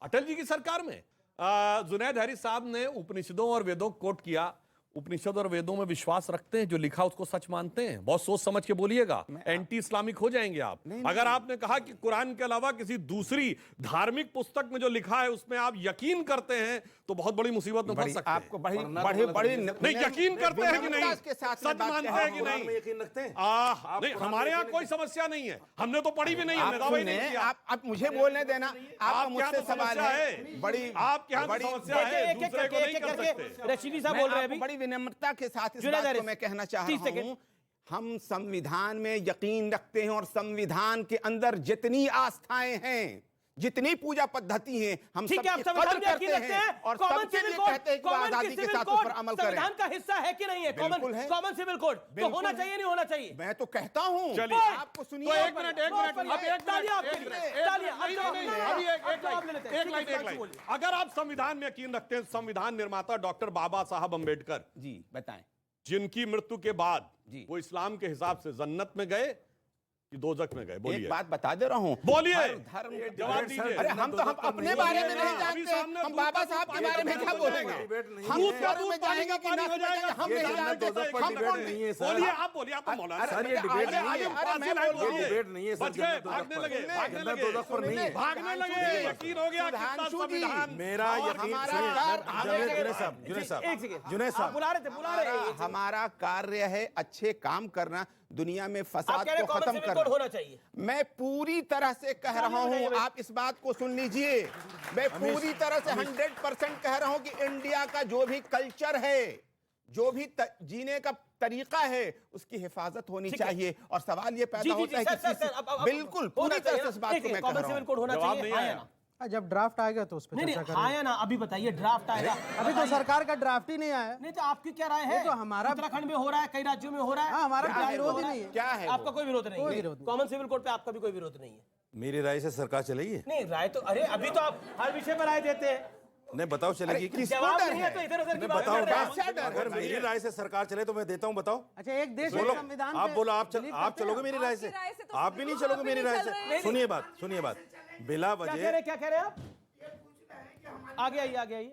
Speaker 8: अटल जी की सरकार में। जुनैद हैरिस साहब ने उपनिषदों और वेदों को कोट किया। उपनिषद और वेदों में विश्वास रखते हैं, जो लिखा उसको सच मानते हैं? बहुत सोच समझ के बोलिएगा, एंटी इस्लामिक हो जाएंगे आप। अगर आपने कहा कि कुरान के अलावा किसी दूसरी धार्मिक पुस्तक में जो लिखा है उसमें आप यकीन करते हैं तो बहुत बड़ी मुसीबत में फंस सकते हैं।
Speaker 16: आपको बड़ी
Speaker 8: नहीं, यकीन करते हैं कि नहीं, सच मानते हैं कि नहीं,
Speaker 11: यकीन रखते हैं?
Speaker 8: नहीं, हमारे यहाँ कोई समस्या नहीं है, हमने तो पढ़ी भी नहीं है, दावा ही नहीं किया।
Speaker 16: आप मुझे बोलने देना, आपका मुझसे सवाल है। बड़ी
Speaker 8: आपके यहाँ समस्या है, दूसरे को नहीं कर सकते।
Speaker 2: रशीदी साहब बोल रहे हैं अभी।
Speaker 16: बड़ी विनम्रता के साथ इस बात को मैं कहना चाह रहा हूं, हम संविधान में यकीन रखते हैं और संविधान के अंदर जितनी आस्थाएं हैं, जितनी पूजा पद्धति हैं, हम सबकी कदर करते हैं और सबके लिए कहते हैं कि वो आजादी के साथ उस पर अमल करें।
Speaker 2: संविधान का हिस्सा है कि नहीं है कॉमन सिविल कोड? तो होना चाहिए, नहीं होना चाहिए?
Speaker 16: मैं तो कहता हूं।
Speaker 8: चलिए
Speaker 16: आपको सुनिए,
Speaker 8: तो एक मिनट अगर आप संविधान में यकीन रखते हैं, संविधान निर्माता डॉक्टर बाबा साहब अंबेडकर
Speaker 16: जी बताएं,
Speaker 8: जिनकी मृत्यु के बाद वो इस्लाम के हिसाब से जन्नत में गए कि दोजख में गए? बोलिए।
Speaker 16: एक बात बता दे रहा हूं,
Speaker 8: बोलिए,
Speaker 16: धर्म
Speaker 8: जवाब दीजिए।
Speaker 16: अरे हम अपने बारे में नहीं जानते, हम बाबा साहब के बारे में क्या बोलेंगे? हम दूध में जाएंगे कि नस में जाएंगे, हम नहीं जानते।
Speaker 8: बोलिए, आप बोलिए, आप तो मौलाना
Speaker 11: सर, ये डिबेट नहीं है,
Speaker 8: ये
Speaker 11: डिबेट नहीं है।
Speaker 8: बच गए, भागने लगे, भागने लगे, यकीन हो गया कितना संविधान।
Speaker 11: मेरा यकीन, जुनैद साहब
Speaker 2: बुला रहे हैं।
Speaker 16: हमारा कार्य है अच्छे काम करना, दुनिया में फसाद को खत्म करना
Speaker 2: होना चाहिए।
Speaker 16: मैं पूरी तरह से कह रहा हूं, आप इस बात को सुन लीजिए, मैं पूरी तरह से 100% कह रहा हूं कि इंडिया का जो भी कल्चर है, जो भी जीने का तरीका है, उसकी हिफाजत होनी चाहिए। और सवाल ये पैदा होता है कि बिल्कुल पूरी तरह से इस बात को मैं कह रहा हूं।
Speaker 9: जब ड्राफ्ट आएगा तो उस पर चर्चा करेंगे।
Speaker 2: आया ना, अभी बताइए, ड्राफ्ट आएगा।
Speaker 9: अभी तो सरकार का ड्राफ्ट ही नहीं आया।
Speaker 2: नहीं तो आपकी क्या राय है?
Speaker 9: तो हमारा
Speaker 2: उत्तराखंड में हो रहा है, कई राज्यों में हो रहा है।
Speaker 9: हमारा कोई विरोध ही नहीं है।
Speaker 16: क्या है?
Speaker 2: आपका कोई विरोध नहीं है? कॉमन सिविल कोड पे आपका भी कोई विरोध नहीं है?
Speaker 11: मेरी राय से सरकार चलेगी?
Speaker 2: नहीं, राय तो, अरे अभी तो आप हर विषय पर राय देते हैं।
Speaker 11: नहीं, बताओ चलेगी कि
Speaker 2: जवाब नहीं है तो इधर उधर की बात कर रहे हैं।
Speaker 11: अगर मेरी राय से सरकार चले तो मैं देता हूं, बताओ।
Speaker 9: अच्छा, एक देश
Speaker 11: बोलो,
Speaker 9: संविधान
Speaker 11: आप बोलो, आप चलोगे मेरी राय से? आप भी नहीं चलोगे मेरी राय से? सुनिए बात, बिला वजह
Speaker 2: क्या कह रहे हैं आप? आगे आइए।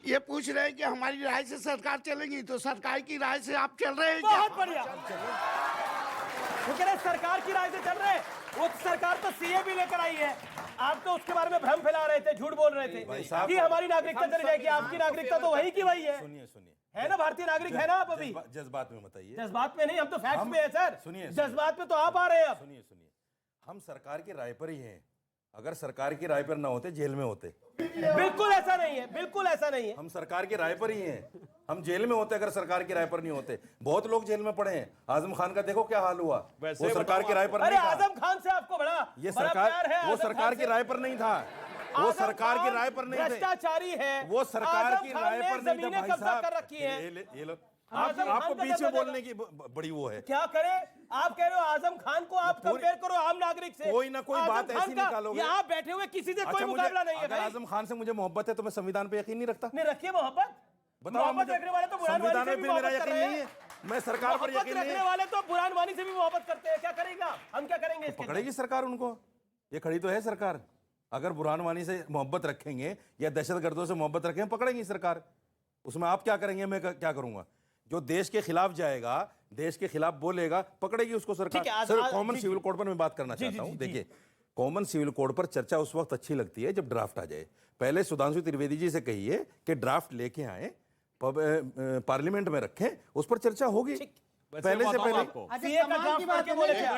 Speaker 3: ये पूछ रहे हैं कि हमारी राय से सरकार चलेगी, तो सरकार की राय से आप चल रहे हैं?
Speaker 2: बहुत बढ़िया। वो कह रहे सरकार की राय से चल रहे हैं। वो सरकार तो सीए भी लेकर आई है, आप तो उसके बारे में भ्रम फैला रहे थे, झूठ बोल रहे थे कि हमारी नागरिकता चली जाएगी। आपकी नागरिकता तो वही की वही है।
Speaker 11: सुनिए
Speaker 2: है ना, भारतीय नागरिक है ना आप? अभी
Speaker 11: जज्बात में बताइए।
Speaker 2: जज्बात में नहीं, हम तो फैक्ट में है सर।
Speaker 11: सुनिए,
Speaker 2: जज्बात में तो आप आ रहे हैं। अब
Speaker 11: सुनिए, हम सरकार की राय पर ही हैं। अगर सरकार की राय पर ना होते, जेल में होते।
Speaker 2: बिल्कुल ऐसा नहीं है, बिल्कुल ऐसा नहीं है।
Speaker 11: हम सरकार की राय पर ही हैं। हम जेल में होते अगर सरकार की राय पर नहीं होते। बहुत लोग जेल में पड़े हैं। आजम खान का देखो क्या हाल हुआ, वो सरकार की राय पर नहीं था।
Speaker 2: आजम खान से आपको
Speaker 11: ये सरकार, वो सरकार की राय पर नहीं था, वो सरकार की राय पर नहीं थे।
Speaker 2: भ्रष्टाचारी है,
Speaker 11: वो सरकार की राय पर नहीं था।
Speaker 2: जमीनें कब्जा कर रखी है।
Speaker 11: ये लो, आपको बीच में बोलने की बड़ी वो है।
Speaker 2: क्या करें? आप कह रहे हो आजम खान को आप कंपेयर करो आम नागरिक से।
Speaker 11: कोई ना कोई बात ऐसी निकालोगे।
Speaker 2: आप बैठे हुए किसी से कोई मुकाबला नहीं है।
Speaker 11: अगर आजम खान से मुझे मोहब्बत है तो मैं संविधान पे यकीन नहीं रखता।
Speaker 2: नहीं, रखिए मोहब्बत।
Speaker 11: बताओ,
Speaker 2: रखने वाले तो
Speaker 11: संविधान पे मेरा यकीन नहीं है। मैं सरकार पर यकीन नहीं है।
Speaker 2: रखने वाले तो बुरान वानी से भी मोहब्बत करते हैं। क्या करेगा? हम क्या करेंगे?
Speaker 11: पकड़ेगी सरकार उनको। ये खड़ी तो है सरकार। अगर बुरहान वानी से मोहब्बत रखेंगे या दहशतगर्दों से मोहब्बत रखेंगे, पकड़ेगी सरकार। उसमें आप क्या करेंगे, मैं क्या करूंगा? जो देश के खिलाफ जाएगा, देश के खिलाफ बोलेगा, पकड़ेगी उसको सरकार। सर, कॉमन सिविल कोड पर मैं बात करना चाहता हूं। देखिए, कॉमन सिविल कोड पर चर्चा उस वक्त अच्छी लगती है जब ड्राफ्ट आ जाए। पहले सुधांशु त्रिवेदी जी से कहिए कि ड्राफ्ट लेके आए, पार्लियामेंट में रखें, उस पर चर्चा होगी। पहले से पहले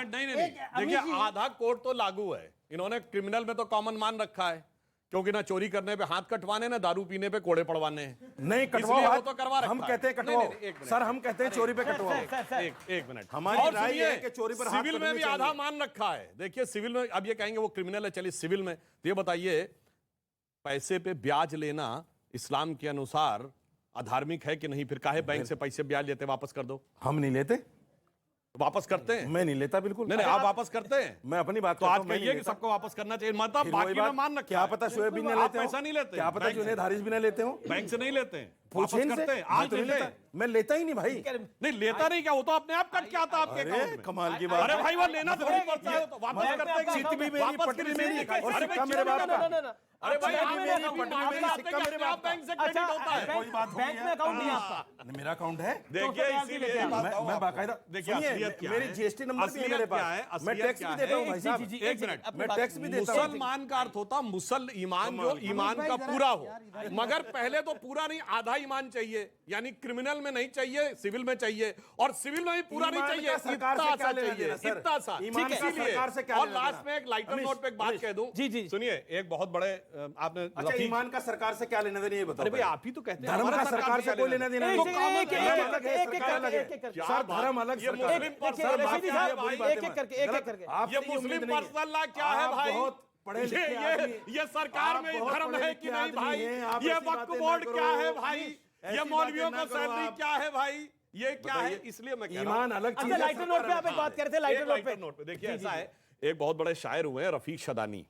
Speaker 8: नहीं, देखिए, आधा कोड तो लागू है। इन्होंने क्रिमिनल में तो कॉमन मान रखा है, क्योंकि ना चोरी करने पे हाथ कटवाने, ना दारू पीने पे कोड़े पड़वाने हैं।
Speaker 11: नहीं कटवाओ,
Speaker 8: तो करवा रखा
Speaker 11: हम कहते हैं कटवाओ। सर, हम कहते हैं चोरी पे कटवाओ।
Speaker 8: एक मिनट,
Speaker 11: हमारी राय है कि चोरी पर
Speaker 8: सिविल में भी आधा मान रखा है। देखिए, सिविल में अब ये कहेंगे वो क्रिमिनल है, चलिए सिविल में। तो ये बताइए, पैसे पे ब्याज लेना इस्लाम के अनुसार अधार्मिक है कि नहीं? फिर काहे बैंक से पैसे ब्याज लेते? वापस कर दो।
Speaker 11: हम नहीं लेते,
Speaker 8: वापस करते हैं?
Speaker 11: मैं नहीं लेता बिल्कुल।
Speaker 8: नहीं, आप वापस करते हैं?
Speaker 11: मैं अपनी बात
Speaker 8: तो आज कहिए कि सबको वापस करना चाहिए, मतलब बाकी में मान रखा।
Speaker 11: क्या पता शुएब भी न लेते हो,
Speaker 8: पैसा नहीं लेते?
Speaker 11: क्या पता जुनैद हारिस भी न लेते हो?
Speaker 8: बैंक से नहीं लेते हैं,
Speaker 11: पूछे
Speaker 8: वापस करते हैं। आज नहीं लेते,
Speaker 11: मैं लेता ही नहीं भाई।
Speaker 8: नहीं लेता नहीं, क्या वो तो अपने आप कट के आता आपके अकाउंट में।
Speaker 11: कमाल की बात।
Speaker 8: अरे भाई वो लेना थोड़ी पड़ता है, तो वापस करते हैं।
Speaker 11: चिट भी मेरी, पटरी मेरी और सिक्का मेरे बाप का।
Speaker 8: अरे भाई
Speaker 11: सिक्का मेरे बाप का।
Speaker 8: बैंक से क्रेडिट होता है।
Speaker 11: कोई बात
Speaker 2: बैंक में अकाउंट नहीं आपका?
Speaker 11: मेरा अकाउंट है।
Speaker 8: देखिए इसीलिए
Speaker 11: मैं बाकायदा,
Speaker 8: देखिए
Speaker 11: सुनिए, मेरी जीएसटी नंबर भी है मेरे पास, मैं टैक्स भी देता हूँ भाई साहब।
Speaker 8: एक मिनट,
Speaker 11: मैं टैक्स भी देता हूँ।
Speaker 8: मुसलमान का अर्थ होता मुसल ईमान, जो ईमान का पूरा हो। मगर पहले तो पूरा नहीं, आधा ईमान चाहिए, यानी क्रिमिनल में नहीं चाहिए, सिविल में चाहिए, और सिविल में भी पूरा नहीं चाहिए, इतना सा चाहिए, इतना सा। इसीलिए और लास्ट में एक लाइटर नोट पे एक बात कह दूं। जी सुनिए, एक बहुत बड़े आपने
Speaker 11: ईमान का सरकार से क्या लेना देना ये बताओ।
Speaker 8: अरे भाई आप ही तो कहते हैं
Speaker 11: धर्म का सरकार से कोई लेना देना नहीं। सर धर्म अलग,
Speaker 8: ये मुस्लिम पर्सनल लॉ क्या है भाई?
Speaker 11: पढ़े लिखे
Speaker 8: ये सरकार में धर्म है कि नहीं भाई? ये वक्फ बोर्ड क्या है भाई? ये मौलवियों का सैलरी क्या है भाई? ये क्या है? इसलिए मैं कह रहा हूं
Speaker 11: ईमान अलग चीज है।
Speaker 2: लाइटर नोट पे आप एक बात कर रहे थे, लाइटर नोट पे
Speaker 8: देखिए ऐसा है, एक बहुत बड़े शायर हुए हैं रफीक शदानी,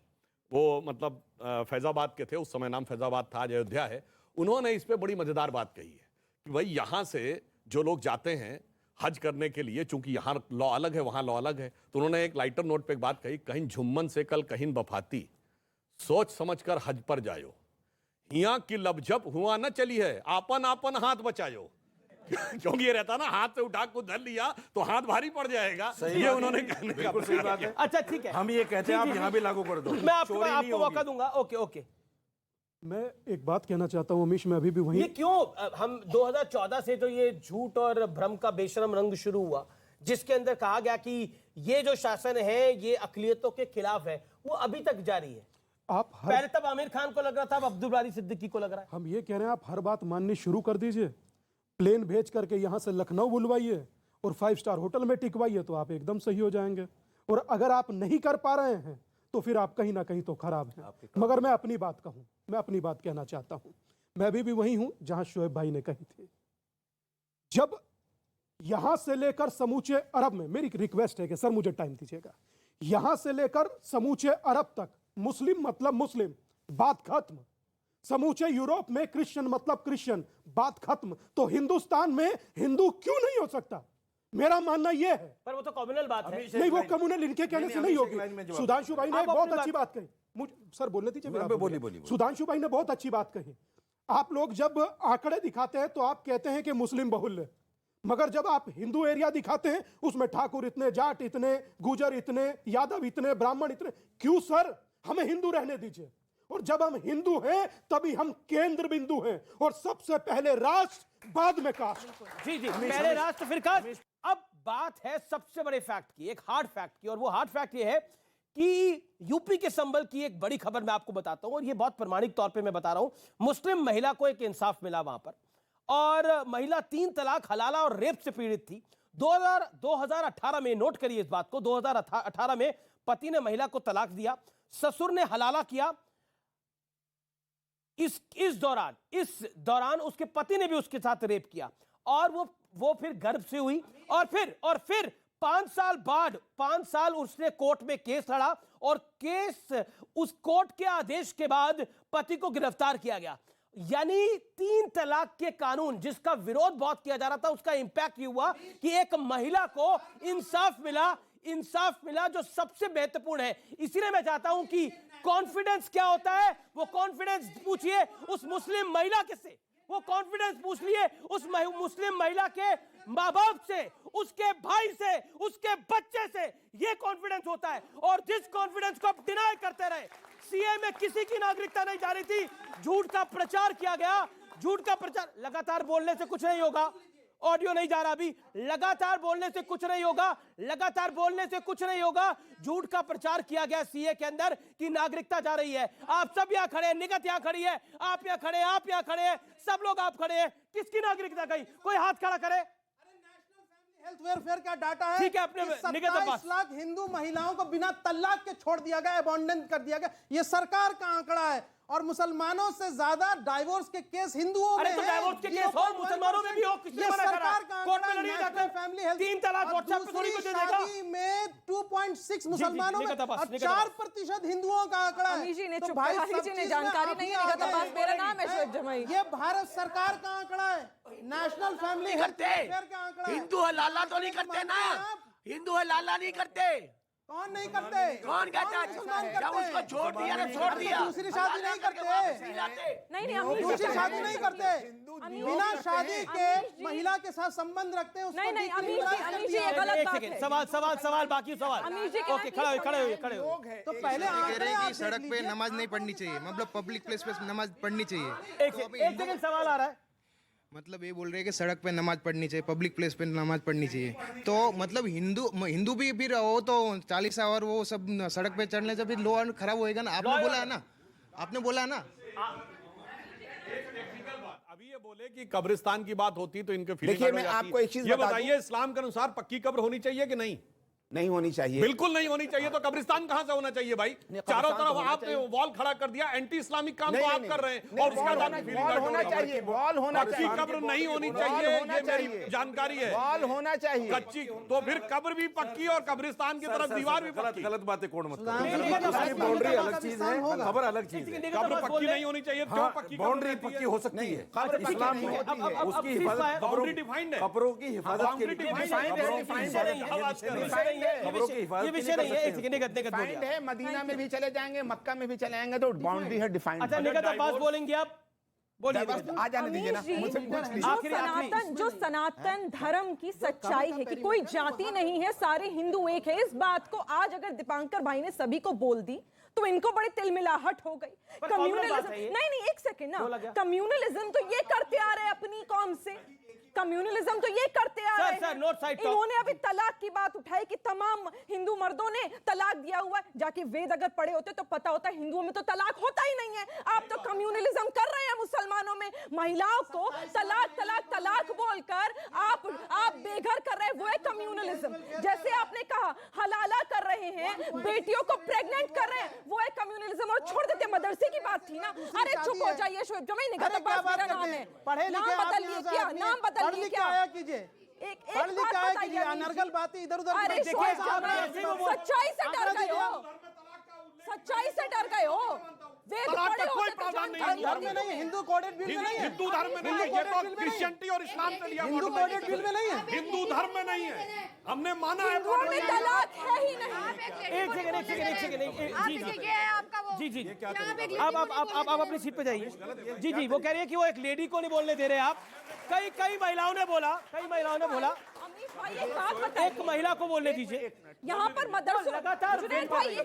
Speaker 8: वो मतलब फैजाबाद के थे, उस समय नाम फैजाबाद था, आज अयोध्या है। उन्होंने इस पे बड़ी मजेदार बात कही है कि भाई यहां से जो लोग जाते हैं हज करने के लिए, चूंकि यहाँ लॉ अलग है वहां लॉ अलग है, तो उन्होंने एक लाइटर नोट पे एक बात कही, कहीं झुम्मन से कल कहीं बफाती, सोच समझकर हज पर जायो, हिया की लबझप हुआ न चली है, आपन आपन हाथ बचायो। क्योंकि ये रहता ना, हाथ से उठा को धर लिया तो हाथ भारी पड़ जाएगा। ये उन्होंने कहने का
Speaker 11: सही बात है।
Speaker 2: अच्छा ठीक है,
Speaker 11: हम ये कहते हैं आप यहाँ भी लागू कर दो।
Speaker 2: मैं आपको मौका दूंगा। ओके ओके,
Speaker 10: मैं एक बात कहना चाहता हूं अमीश, मैं अभी भी वही।
Speaker 2: ये क्यों हम 2014 से तो ये झूठ और भ्रम का बेशरम रंग शुरू हुआ, जिसके अंदर कहा गया कि ये जो शासन है ये अकलियतों के खिलाफ है, वो अभी तक जारी है।
Speaker 10: आप
Speaker 2: पहले तब आमिर खान को लग रहा था, अब अब्दुल बारी सिद्दीकी को लग रहा है।
Speaker 10: हम ये कह रहे हैं आप हर बात माननी शुरू कर दीजिए, प्लेन भेज करके यहां से लखनऊ बुलवाइए और 5 स्टार होटल में टिकवाइए, तो आप एकदम सही हो जाएंगे। और अगर आप नहीं कर पा रहे हैं तो फिर आप कहीं ना कहीं तो खराब हैं। मगर मैं अपनी बात कहूं, मैं अपनी बात कहना चाहता हूं, मैं अभी भी वही हूं जहां शुएब भाई ने कही थी। जब यहां से लेकर समूचे अरब में, मेरी रिक्वेस्ट है कि सर मुझे टाइम दीजिएगा, यहां से लेकर समूचे अरब तक मुस्लिम मतलब मुस्लिम, बात खत्म। समूचे यूरोप में क्रिश्चियन मतलब क्रिश्चियन, बात खत्म। तो हिंदुस्तान में हिंदू क्यों नहीं हो सकता? मेरा मानना यह है।
Speaker 2: पर वो तो कम्युनल बात है।
Speaker 10: नहीं, वो कम्युनल इनके कहने से नहीं होगी। सुधांशु भाई ने एक बहुत अच्छी बात कही, मुझे सर बोलने दीजिए। सुधांशु भाई ने बहुत अच्छी बात कही। आप लोग जब आंकड़े दिखाते हैं तो आप कहते हैं कि मुस्लिम बहुल्य, मगर जब आप हिंदू एरिया दिखाते हैं उसमें ठाकुर इतने, जाट इतने, गुजर इतने, यादव इतने, ब्राह्मण इतने। क्यों सर? हमें हिंदू रहने दीजिए। और जब हम हिंदू हैं तभी हम केंद्र बिंदु हैं, और सबसे पहले राष्ट्र बाद में कास्ट।
Speaker 2: जी जी, पहले राष्ट्र फिर कास्ट। अब बात है सबसे बड़े फैक्ट की, एक हार्ड फैक्ट की, और वो हार्ड फैक्ट ये है कि यूपी के संबल की एक बड़ी खबर मैं आपको बताता हूं, और ये बहुत प्रमाणिक तौर पे मैं बता रहा हूं। मुस्लिम महिला को एक इंसाफ मिला वहां पर, और महिला 3 तलाक, हलाला और रेप से पीड़ित थी। 2018 में, नोट करिए इस बात को, 2018 में पति ने महिला को तलाक दिया, ससुर ने हलाला किया। इस दौरान उसके पति ने भी उसके साथ रेप किया, और वो फिर गर्भ से हुई, और फिर 5 साल बाद, 5 साल उसने कोर्ट में केस लड़ा, और उस कोर्ट के आदेश के बाद पति को गिरफ्तार किया गया। यानी 3 तलाक के कानून जिसका विरोध बहुत किया जा रहा था, उसका इंपैक्ट ये हुआ कि एक महिला को इंसाफ मिला, जो सबसे महत्वपूर्ण है। इसीलिए मैं चाहता हूं कि कॉन्फिडेंस क्या होता है, वो कॉन्फिडेंस पूछिए उस मुस्लिम महिला के से, वो कॉन्फिडेंस पूछ लिए उस मुस्लिम महिला के माँ बाप से, उसके भाई से, उसके बच्चे से। ये कॉन्फिडेंस होता है, और जिस कॉन्फिडेंस को आप डिनाई करते रहे, सीए में किसी की नागरिकता नहीं जा रही थी, झूठ का प्रचार किया गया, झूठ का प्रचार। लगातार बोलने से कुछ नहीं होगा, ऑडियो नहीं जा रहा अभी, लगातार बोलने से कुछ नहीं होगा, लगातार बोलने से कुछ नहीं होगा। झूठ का प्रचार किया गया सीए के अंदर कि नागरिकता जा रही है। आप सब यहां खड़े हैं, निगत यहां खड़ी है, आप यहां खड़े हैं, आप यहां खड़े हैं, सब लोग आप खड़े हैं। किसकी नागरिकता गई? कोई हाथ खड़ा करे,
Speaker 9: हेल्थ वेलफेयर का डाटा है
Speaker 2: ठीक है, अपने
Speaker 9: कि
Speaker 2: निगत अब्बास।
Speaker 9: 27 लाख हिंदू महिलाओं को बिना तलाक के छोड़ दिया गया, अबॉन्डन कर दिया गया। ये सरकार का आंकड़ा है। और मुसलमानों से ज्यादा डाइवोर्स के केस हिंदुओं में
Speaker 2: अरे तो
Speaker 9: हैं।
Speaker 2: डाइवोर्स के केस हो, मुसलमानों में भी हो, किसने
Speaker 9: ये
Speaker 2: मना करा?
Speaker 9: सरकार का
Speaker 2: कोर्ट में
Speaker 9: आंकड़ा
Speaker 2: लड़िए
Speaker 9: है,
Speaker 2: जाकर।
Speaker 9: National family health.
Speaker 2: 3 तलाक
Speaker 9: और
Speaker 2: व्हाट्सएप पे थोड़ी को दे देगा।
Speaker 9: शादी में 2.6 मुसलमानों में
Speaker 2: निगत अब्बास,
Speaker 9: और
Speaker 2: निगत
Speaker 9: 4% हिंदुओं का आंकड़ा है।
Speaker 13: अमीर जी ने
Speaker 9: तो
Speaker 13: चुप
Speaker 9: भाई
Speaker 13: कहा,
Speaker 9: सब
Speaker 13: अमीर जी ने
Speaker 9: चीज में
Speaker 13: जानकारी
Speaker 9: आप
Speaker 13: नहीं
Speaker 9: ही
Speaker 13: है, निगत
Speaker 9: आगे
Speaker 13: अब्बास,
Speaker 9: हैं।
Speaker 13: मेरा नाम है शोएब जमाई।
Speaker 9: ये भारत सरकार का आंकड़ा है, नेशनल फैमिली हेल्थ वेलफेयर का आंकड़ा है।
Speaker 17: हिंदू हलाला तो नहीं करते ना, हिंदू हलाला नहीं करते।
Speaker 9: कौन नहीं करते?
Speaker 17: कौन कहता है? जब उसको छोड़ दिया ना, छोड़ दिया।
Speaker 9: दूसरी शादी नहीं करते,
Speaker 13: नहीं अमीर जी
Speaker 9: दूसरी शादी नहीं करते, बिना शादी के महिला के साथ संबंध रखते हैं।
Speaker 13: नहीं नहीं अमीर जी ये गलत बात है।
Speaker 2: सवाल बाकी सवाल।
Speaker 13: अमीर जी
Speaker 2: ओके, खड़े हो।
Speaker 9: तो पहले
Speaker 18: कह रहे हैं कि सड़क पे नमाज नहीं पढ़नी चाहिए, मतलब पब्लिक प्लेस पे नमाज पढ़नी चाहिए।
Speaker 2: एक सेकंड, सवाल आ रहा है।
Speaker 18: मतलब ये बोल रहे हैं कि सड़क पे नमाज पढ़नी चाहिए, पब्लिक प्लेस पे नमाज पढ़नी चाहिए। तो मतलब हिंदू भी फिर हो तो 40 और वो सब सड़क पे चढ़ने से फिर लॉ खराब होएगा ना। आपने बोला है ना, आपने बोला है ना।
Speaker 8: अभी ये बोले कि कब्रिस्तान की बात होती तो इनके
Speaker 16: देखिए, मैं आपको एक चीज
Speaker 8: ये
Speaker 16: बता दूं।
Speaker 8: बताइए, इस्लाम के अनुसार पक्की कब्र होनी चाहिए कि नहीं?
Speaker 16: नहीं होनी चाहिए,
Speaker 8: बिल्कुल नहीं होनी चाहिए। तो कब्रिस्तान कहां से होना चाहिए भाई? चारों तरफ आपने वॉल खड़ा कर दिया, एंटी इस्लामिक काम तो आप कर रहे हैं। और उसके बाद
Speaker 16: वॉल होना चाहिए, वॉल होना चाहिए।
Speaker 8: पक्की कब्र नहीं होनी चाहिए, ये मेरी जानकारी है।
Speaker 16: वॉल होना चाहिए,
Speaker 8: कच्ची तो फिर कब्र भी पक्की और कब्रिस्तान की तरफ दीवार भी पक्की।
Speaker 11: गलत बातें कौन मत
Speaker 9: बाउंड्री अलग चीज है,
Speaker 11: खबर अलग चीज है।
Speaker 8: कब्र पक्की नहीं होनी चाहिए, क्यों पक्की?
Speaker 11: बाउंड्री पक्की हो सकती है, इस्लाम में उसकी हिफाजत,
Speaker 8: बाउंड्री डिफाइंड है,
Speaker 11: कब्रों की हिफाजत के लिए खबरों की हिफाजत
Speaker 2: ये विषय नहीं है। एक सेकंड, निगत
Speaker 16: डिफाइंड है। मदीना में भी चले जाएंगे, मक्का में भी चले जाएंगे तो बाउंड्री है, डिफाइंड।
Speaker 2: अच्छा, निगत अब्बास बोलेंगे आप, बोलिए।
Speaker 16: आ जाने दीजिए ना, मुझसे पूछ लीजिए।
Speaker 13: जो सनातन धर्म की सच्चाई है कि कोई जाति नहीं है, सारे हिंदू एक है, इस बात को आज अगर दीपांकर भाई ने सभी को बोल दी तो इनको बड़े तिलमिलाहट हो गई। कम्युनलिज्म नहीं, एक सेकंड ना, कम्युनलिज्म तो ये करते आ रहे हैं अपनी कौम से, कम्युनलिज्म तो ये करते आ रहे हैं। इन्होंने अभी तलाक की बात उठाई कि तमाम हिंदू मर्दों ने तलाक दिया हुआ है। जाके वेद अगर पढ़े होते तो पता होता है हिंदुओं में तो तलाक होता ही नहीं है। आप तो कम्युनलिज्म कर रहे हैं मुसलमानों में, महिलाओं को तलाक तलाक तलाक बोलकर आप बेघर कर रहे हैं, वो है कम्युनलिज्म। जैसे आपने कहा हलाला कर रहे हैं, बेटियों को प्रेग्नेंट कर रहे हैं, वो है कम्युनलिज्म। और छोड़ देते, मदरसे की बात थी ना। अरे चुप हो जाइए शोएब जमाई, निगत अब्बास मेरा नाम है, नाम बदल लिए क्या, नाम बदल लिए क्या?
Speaker 9: आया कीजिए, पढ़ लिख के आया कीजिए, अनर्गल बातें इधर उधर।
Speaker 13: अरे सच्चाई से डर गए हो, सच्चाई से डर गए हो। वेद पढ़े
Speaker 8: कोई
Speaker 13: होते तो
Speaker 8: प्रावधान नहीं
Speaker 13: जानकारी
Speaker 9: धर्म में नहीं है, हिंदू कोडेड बिल में नहीं है,
Speaker 8: हिंदू धर्म में नहीं है, ये तो क्रिश्चियनिटी और इस्लाम से लिया।
Speaker 9: हिंदू कोडेड बिल में नहीं है,
Speaker 8: हिंदू धर्म में नहीं है, हमने माना है।
Speaker 13: हिंदुओं में तलाक है ही नहीं।
Speaker 2: एक सेकंड, जी, आप अपनी सीट पे जाइए। जी, वो कह रही है कि वो एक लेडी को नहीं बोलने दे रहे आप। कई महिलाओं ने बोला,
Speaker 13: अमीश भाई एक बात बताइए,
Speaker 2: एक महिला को बोलने दीजिए।
Speaker 13: यहाँ पर मदरसों
Speaker 2: लगातार
Speaker 13: जुनैद भाई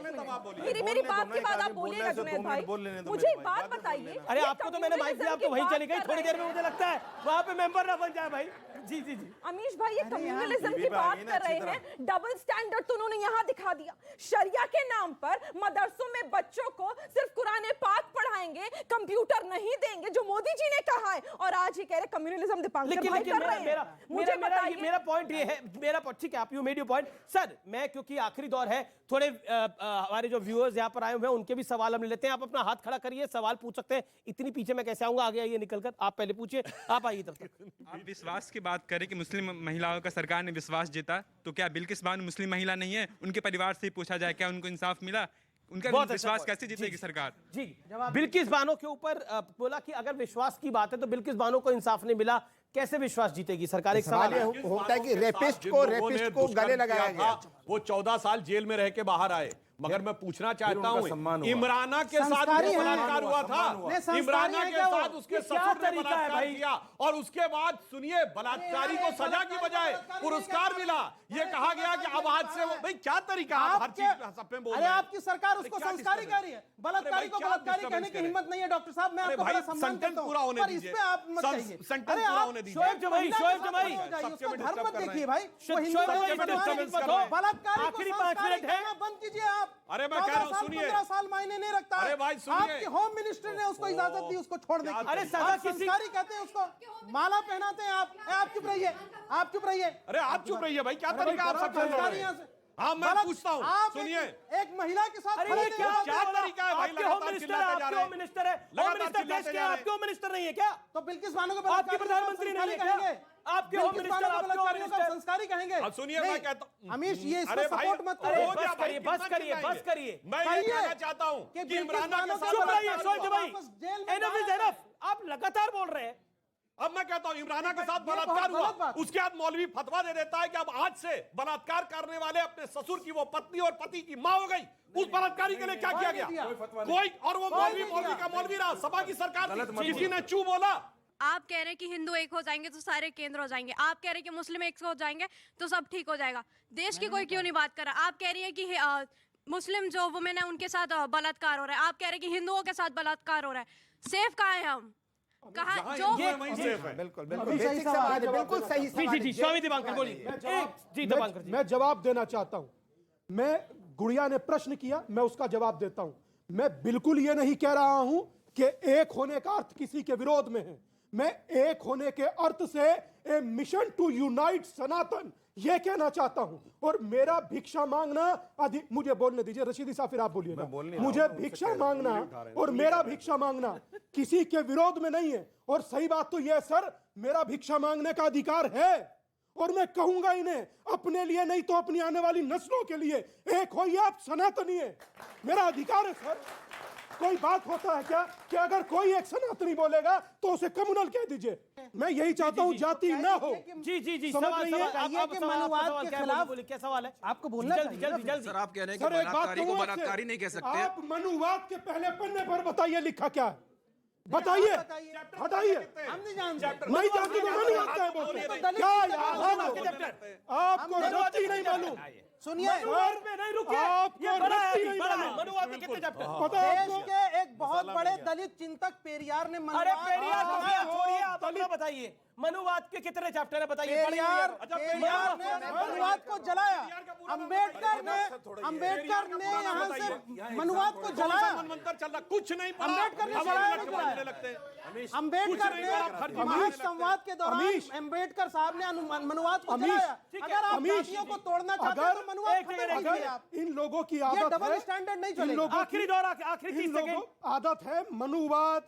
Speaker 13: मेरी बात के बाद आप बोलिएगा जुनैद भाई, मुझे एक बात बताइए।
Speaker 2: अरे आपको तो मैंने माइक दिया, आप तो वहीं चली गई। थोड़ी देर में मुझे लगता है वहाँ पे मेंबर ना बन जाए भाई। जी
Speaker 13: अमीश भाई, ये कम्युनलिज्म की बात कर रहे हैं, डबल स्टैंडर्ड तो उन्होंने यहाँ दिखा दिया। शरिया के नाम पर मदरसों में बच्चों को सिर्फ कुरान पाक पढ़ाएंगे, कंप्यूटर नहीं देंगे, जो मोदी जी ने कहा है। और आज ही कह रहे कम्युनलिज्म दीपांकर भाई कर रहे हैं। मुझे बताइए,
Speaker 2: मेरा पॉइंट ये है, ठीक है, आप you made your point sir. मैं क्योंकि आखिरी दौर है, थोड़े हमारे जो व्यूअर्स यहाँ पर आए हुए हैं उनके भी सवाल हम लेते हैं। आप अपना हाथ खड़ा करिए, सवाल पूछ सकते हैं। इतनी पीछे मैं कैसे आऊंगा? आगे आइए निकलकर, आप पहले पूछिए, आप आइए तब तक।
Speaker 19: आप विश्वास की बात करें कि मुस्लिम महिलाओं का सरकार ने विश्वास जीता, तो क्या बिल्किस बानो मुस्लिम महिला नहीं है? उनके परिवार से पूछा जाए, क्या उनको इंसाफ मिला? उनका विश्वास कैसे जीतेगी सरकार?
Speaker 2: जी, बिल्किस बानो के ऊपर बोला कि अगर विश्वास की बात है तो बिल्किस बानो को इंसाफ नहीं मिला, कैसे विश्वास जीतेगी सरकार? एक सवाल
Speaker 16: होता है कि रेपिस्ट को गले लगाया गया,
Speaker 8: वो 14 साल जेल में रह के बाहर आए। मगर मैं पूछना चाहता हूँ, इमराना के साथ बलात्कार हुआ था, इमराना के साथ उसके ससुर ने बलात्कार किया, और उसके बाद सुनिए, बलात्कारी को सजा की बजाय पुरस्कार मिला। ये कहा गया कि अब आज से भाई क्या तरीका, आप हर चीज सब में बोल रहे हैं।
Speaker 9: आपकी सरकार उसको संस्कारी कह रही है, बलात्कारी को बलात्कारी कहने की हिम्मत नहीं है। डॉक्टर साहब, मैं आपको बड़ा सम्मान करता हूं, पर इस पे आप मत कहिए।
Speaker 8: अरे आप
Speaker 2: शोएब जमाई
Speaker 9: उसका धर्म मत देखिए भाई, बलात्कारी
Speaker 2: आखिरी 5 मिनट है,
Speaker 9: बंद कीजिए आप। आप
Speaker 8: अरे मैं कह रहा हूं, सुनिए।
Speaker 9: 15 साल मायने नहीं रखता।
Speaker 8: अरे भाई सुनिए।
Speaker 9: आपके होम मिनिस्टर ने उसको इजाजत दी उसको छोड़ने की।
Speaker 2: अरे सजा
Speaker 9: आप
Speaker 2: किसी-
Speaker 9: संस्कारी कहते हैं उसको, माला पहनाते हैं आप। आप चुप रहिए, आप चुप रहिए।
Speaker 8: अरे आप चुप रहिए भाई, क्या तरीका आप सब
Speaker 9: संस्कारी यहाँ से।
Speaker 8: हाँ मैं
Speaker 9: गलत।
Speaker 8: पूछता हूँ,
Speaker 9: आप
Speaker 8: सुनिए।
Speaker 9: एक महिला के साथ
Speaker 2: अरे
Speaker 9: खड़े
Speaker 2: ये
Speaker 9: नहीं
Speaker 2: क्या
Speaker 9: हो
Speaker 8: क्या
Speaker 9: सकते।
Speaker 8: तरीका है भाई,
Speaker 2: आपके होम
Speaker 8: लगातार
Speaker 2: मिनिस्टर
Speaker 8: चिल्लाते जा
Speaker 2: आपके
Speaker 8: रहे
Speaker 2: होम मिनिस्टर है, होम
Speaker 8: लगातार
Speaker 2: मिनिस्टर देश
Speaker 8: चिल्लाते
Speaker 2: के
Speaker 8: जा रहे
Speaker 2: आपके होम मिनिस्टर नहीं है क्या?
Speaker 9: तो बिल्किस बानो को
Speaker 2: आपके प्रधानमंत्री नहीं है क्या? आपके होम मिनिस्टर आपके होम मिनिस्टर
Speaker 9: संस्कारी कहेंगे।
Speaker 8: अब सुनिए, मैं कहता हूं
Speaker 9: अमीश ये इसको
Speaker 8: अरे भाई,
Speaker 9: सपोर्ट मत
Speaker 2: अरे
Speaker 9: करो।
Speaker 2: बस करिए, बस करिए, बस करिए।
Speaker 8: मैं ये कहना चाहता हूँ कि इमरान खान के
Speaker 2: चुप रहिए
Speaker 8: साथ
Speaker 2: सोच भाई, एनफ इज एनफ। आप लगातार बोल रहे हैं।
Speaker 8: अब मैं कहता हूं इमराना के साथ
Speaker 9: ये बहुत
Speaker 8: बलात्कार
Speaker 9: गलत
Speaker 8: हुआ,
Speaker 9: बात।
Speaker 8: उसके बाद मौलवी फतवा दे देता है कि अब आज से बलात्कार करने वाले अपने ससुर की वो पत्नी और पति की मां हो गई। उस बलात्कारी के लिए क्या किया गया? कोई और वो मौलवी का मौलवी रहा, सभा की सरकार किसी ने चू बोला।
Speaker 12: आप कह रहे हैं कि हिंदू एक हो जाएंगे तो सारे केंद्र हो जाएंगे, आप कह रहे हैं कि मुस्लिम एक हो जाएंगे तो सब ठीक हो जाएगा। देश की कोई क्यों नहीं बात कर रहा? आप कह रही है कि मुस्लिम जो वुमेन है उनके साथ बलात्कार हो रहा है, आप कह रहे हैं कि हिंदुओं के साथ बलात्कार हो रहा है। सेफ कहाँ है हम? कहाँ जो
Speaker 16: बिल्कुल बेसिक सवाल है, बिल्कुल सही सवाल है।
Speaker 2: जी स्वामी दिवाकर बोलिए। जी दिवाकर जी,
Speaker 10: मैं जवाब देना चाहता हूं। मैं गुड़िया ने प्रश्न किया, मैं उसका जवाब देता हूं। मैं बिल्कुल ये नहीं कह रहा हूं कि एक होने का अर्थ किसी के विरोध में है। मैं एक होने के अर्थ से ए मिशन टू यूनाइट सनातन ये कहना चाहता हूं। और मेरा भिक्षा मांगना मुझे बोलने दीजिए रशीदी साहब, फिर आप बोलिएगा। मुझे भिक्षा मांगना और मेरा भिक्षा मांगना किसी के विरोध में नहीं है। और सही बात तो यह है सर, मेरा भिक्षा मांगने का अधिकार है और मैं कहूंगा इन्हें अपने लिए नहीं तो अपनी आने वाली नस्लों के लिए, एक होइए आप सनातनी है, मेरा अधिकार है सर। कोई बात होता है क्या कि अगर कोई एक सनातनी बोलेगा तो उसे कम्युनल कह दीजिए? मैं यही चाहता हूँ जाति ना हो।
Speaker 2: जी जी जी,
Speaker 10: समझ
Speaker 2: सवाल
Speaker 10: रही है?
Speaker 2: सवाल आप
Speaker 9: मनुवाद के खिलाफ
Speaker 2: बोलिए, क्या सवाल है?
Speaker 9: आपको बोलना
Speaker 2: जल्दी जल्दी जल्दी।
Speaker 20: सर आप कह रहे हैं कि
Speaker 10: सर एक बात
Speaker 20: बलात्कारी को
Speaker 10: कहूं
Speaker 20: बलात्कारी नहीं कह सकते।
Speaker 10: आप मनुवाद के पहले पन्ने पर बताइए लिखा क्या है, बताइए, हटाइए।
Speaker 9: हम नहीं जानते।
Speaker 10: नहीं जानते तो मनुवाद क्या है बोलते हैं? क्या यार आपको रत्ती नहीं मालूम?
Speaker 9: सुनिए,
Speaker 2: नहीं रुकिए,
Speaker 10: आपको
Speaker 2: ये बड़ा है,
Speaker 10: रत्ती नहीं
Speaker 2: बड़ा है।
Speaker 10: मालूम?
Speaker 2: मनुवाद में कितने चैप्टर?
Speaker 10: पता है
Speaker 9: देश
Speaker 10: आपको?
Speaker 9: के एक बहुत बड़े दलित चिंतक पेरियार ने
Speaker 2: अरे पेरियार
Speaker 9: मनुवाद
Speaker 2: छोड़िए, आप अपना बताइए। मनुवाद के कितने चैप्टर है बताइए?
Speaker 9: पेरियार
Speaker 2: पेरियार
Speaker 9: ने मनुवाद को जलाया। अंबेडकर ने यहाँ से मनुवाद को जलाया।
Speaker 8: चल रहा कुछ नहीं पड़ा।
Speaker 9: अंबेडकर ने जलाया नहीं जलाया। अंबेडकर ने महासंवाद के दौरान अंबेडकर साहब ने मनुवाद को जलाया। अगर आप जातियों को तोड़ना चाहते हैं तो मनुवाद खत्म कीजिए आप।
Speaker 10: इन लोगों की
Speaker 9: ये
Speaker 10: आदत
Speaker 9: डबल
Speaker 10: है,
Speaker 9: स्टैंडर्ड नहीं
Speaker 10: इन
Speaker 9: चलेगा।
Speaker 10: लोगों
Speaker 2: आखिरी दौर, आखिरी 30 सेकंड।
Speaker 10: आदत है मनुवाद,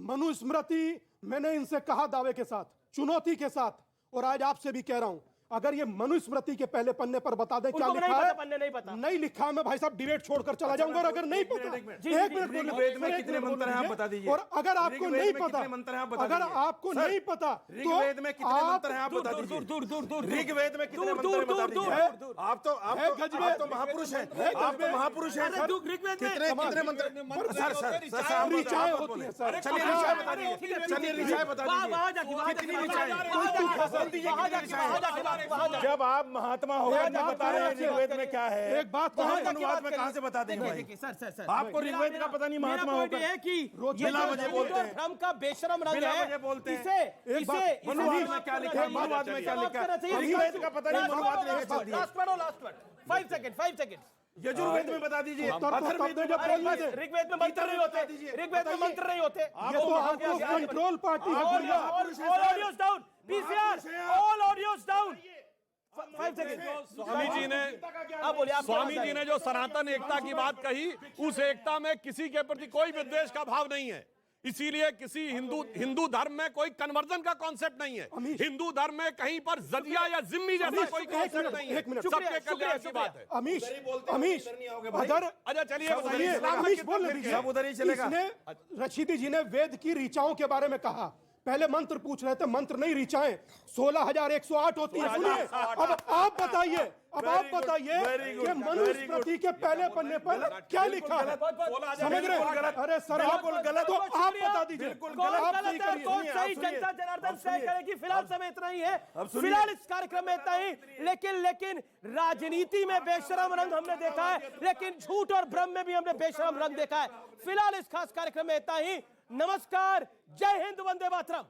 Speaker 10: मनुस्मृति। मैंने इनसे कहा दावे के साथ, चुनौती के साथ, और आज आपसे भी कह रहा हूं, अगर ये मनुस्मृति के पहले पन्ने पर बता दें क्या लिखा है।
Speaker 2: पन्ने नहीं पता,
Speaker 10: नहीं लिखा, मैं भाई साहब डिबेट छोड़कर चला जाऊंगा। और अगर नहीं पता, एक मिनट
Speaker 11: ऋग्वेद में कितने मंत्र हैं आप बता दीजिए।
Speaker 10: और अगर आपको नहीं पता, अगर आपको नहीं पता,
Speaker 11: ऋग्वेद में कितने मंत्र हैं आप बता दीजिए। ऋग्वेद में कितने मंत्र हैं बता दीजिए। आप तो महापुरुष हैं, आप तो महापुरुष हैं। कितने मंत्र? सर ऋचाएं होती हैं सर। चलिए ऋचाएं बता दीजिए, चलिए ऋचाएं बता दीजिए। कितनी ऋचाएं? जब आप महात्मा हो गए बता रहे हैं ऋग्वेद में क्या है। एक बात अनुवाद में कहां से बता देंगे भाई?
Speaker 2: सर
Speaker 10: आपको ऋग्वेद का पता नहीं महात्मा होगा।
Speaker 2: है कि
Speaker 10: बिला वजह बोलते हैं,
Speaker 2: भ्रम का बेशरम रंग
Speaker 10: बिला
Speaker 2: है।
Speaker 10: वजह बोलते हैं।
Speaker 2: इसे
Speaker 10: मनुवाद में क्या लिखा है? मनुवाद में क्या लिखा है? ऋग्वेद का पता नहीं, मनुवाद लेके चल दिए।
Speaker 2: Last word 5 second.
Speaker 10: यजुर्वेद में बता दीजिए। ऋग्वेद
Speaker 2: में मंत्र नहीं होते, ऋग्वेद में मंत्र नहीं होते।
Speaker 10: ये तो आपको control party
Speaker 2: all audios down, PCR, all audios down. 5 second.
Speaker 8: Swami ji ने जो सनातन एकता की बात कही, उस एकता में किसी के प्रति कोई विद्वेष का भाव नहीं है। इसीलिए किसी हिंदू धर्म में कोई कन्वर्जन का कॉन्सेप्ट नहीं है। हिंदू धर्म में कहीं पर जदिया या जिम्मी जैसा कोई कॉन्सेप्ट नहीं है। सबके कल्याण की बात है।
Speaker 10: अमीश अगर
Speaker 8: अच्छा चलिए बताइए,
Speaker 10: अमीश बोल लीजिए।
Speaker 11: उधर ही चलेगा।
Speaker 10: रशीदी जी ने वेद की ऋचाओं के बारे में कहा। पहले मंत्र पूछ रहे थे, मंत्र नहीं ऋचाएं 16,108 होती है। सुनिए, अब आप बताइए, कि मनुस्मृति के पहले पन्ने पर क्या लिखा है? समझ रहे? अरे सर आप गलत हो, आप बता दीजिए।
Speaker 2: आप सही करिए। जनता जनार्दन तय करेगी। फिलहाल समय इतना ही है, फिलहाल इस कार्यक्रम में इतना ही। लेकिन राजनीति में बेशरम रंग हमने देखा है, लेकिन झूठ और भ्रम में भी हमने बेशरम रंग देखा है। फिलहाल इस खास कार्यक्रम में इतना ही। नमस्कार, जय हिंद, वंदे मातरम।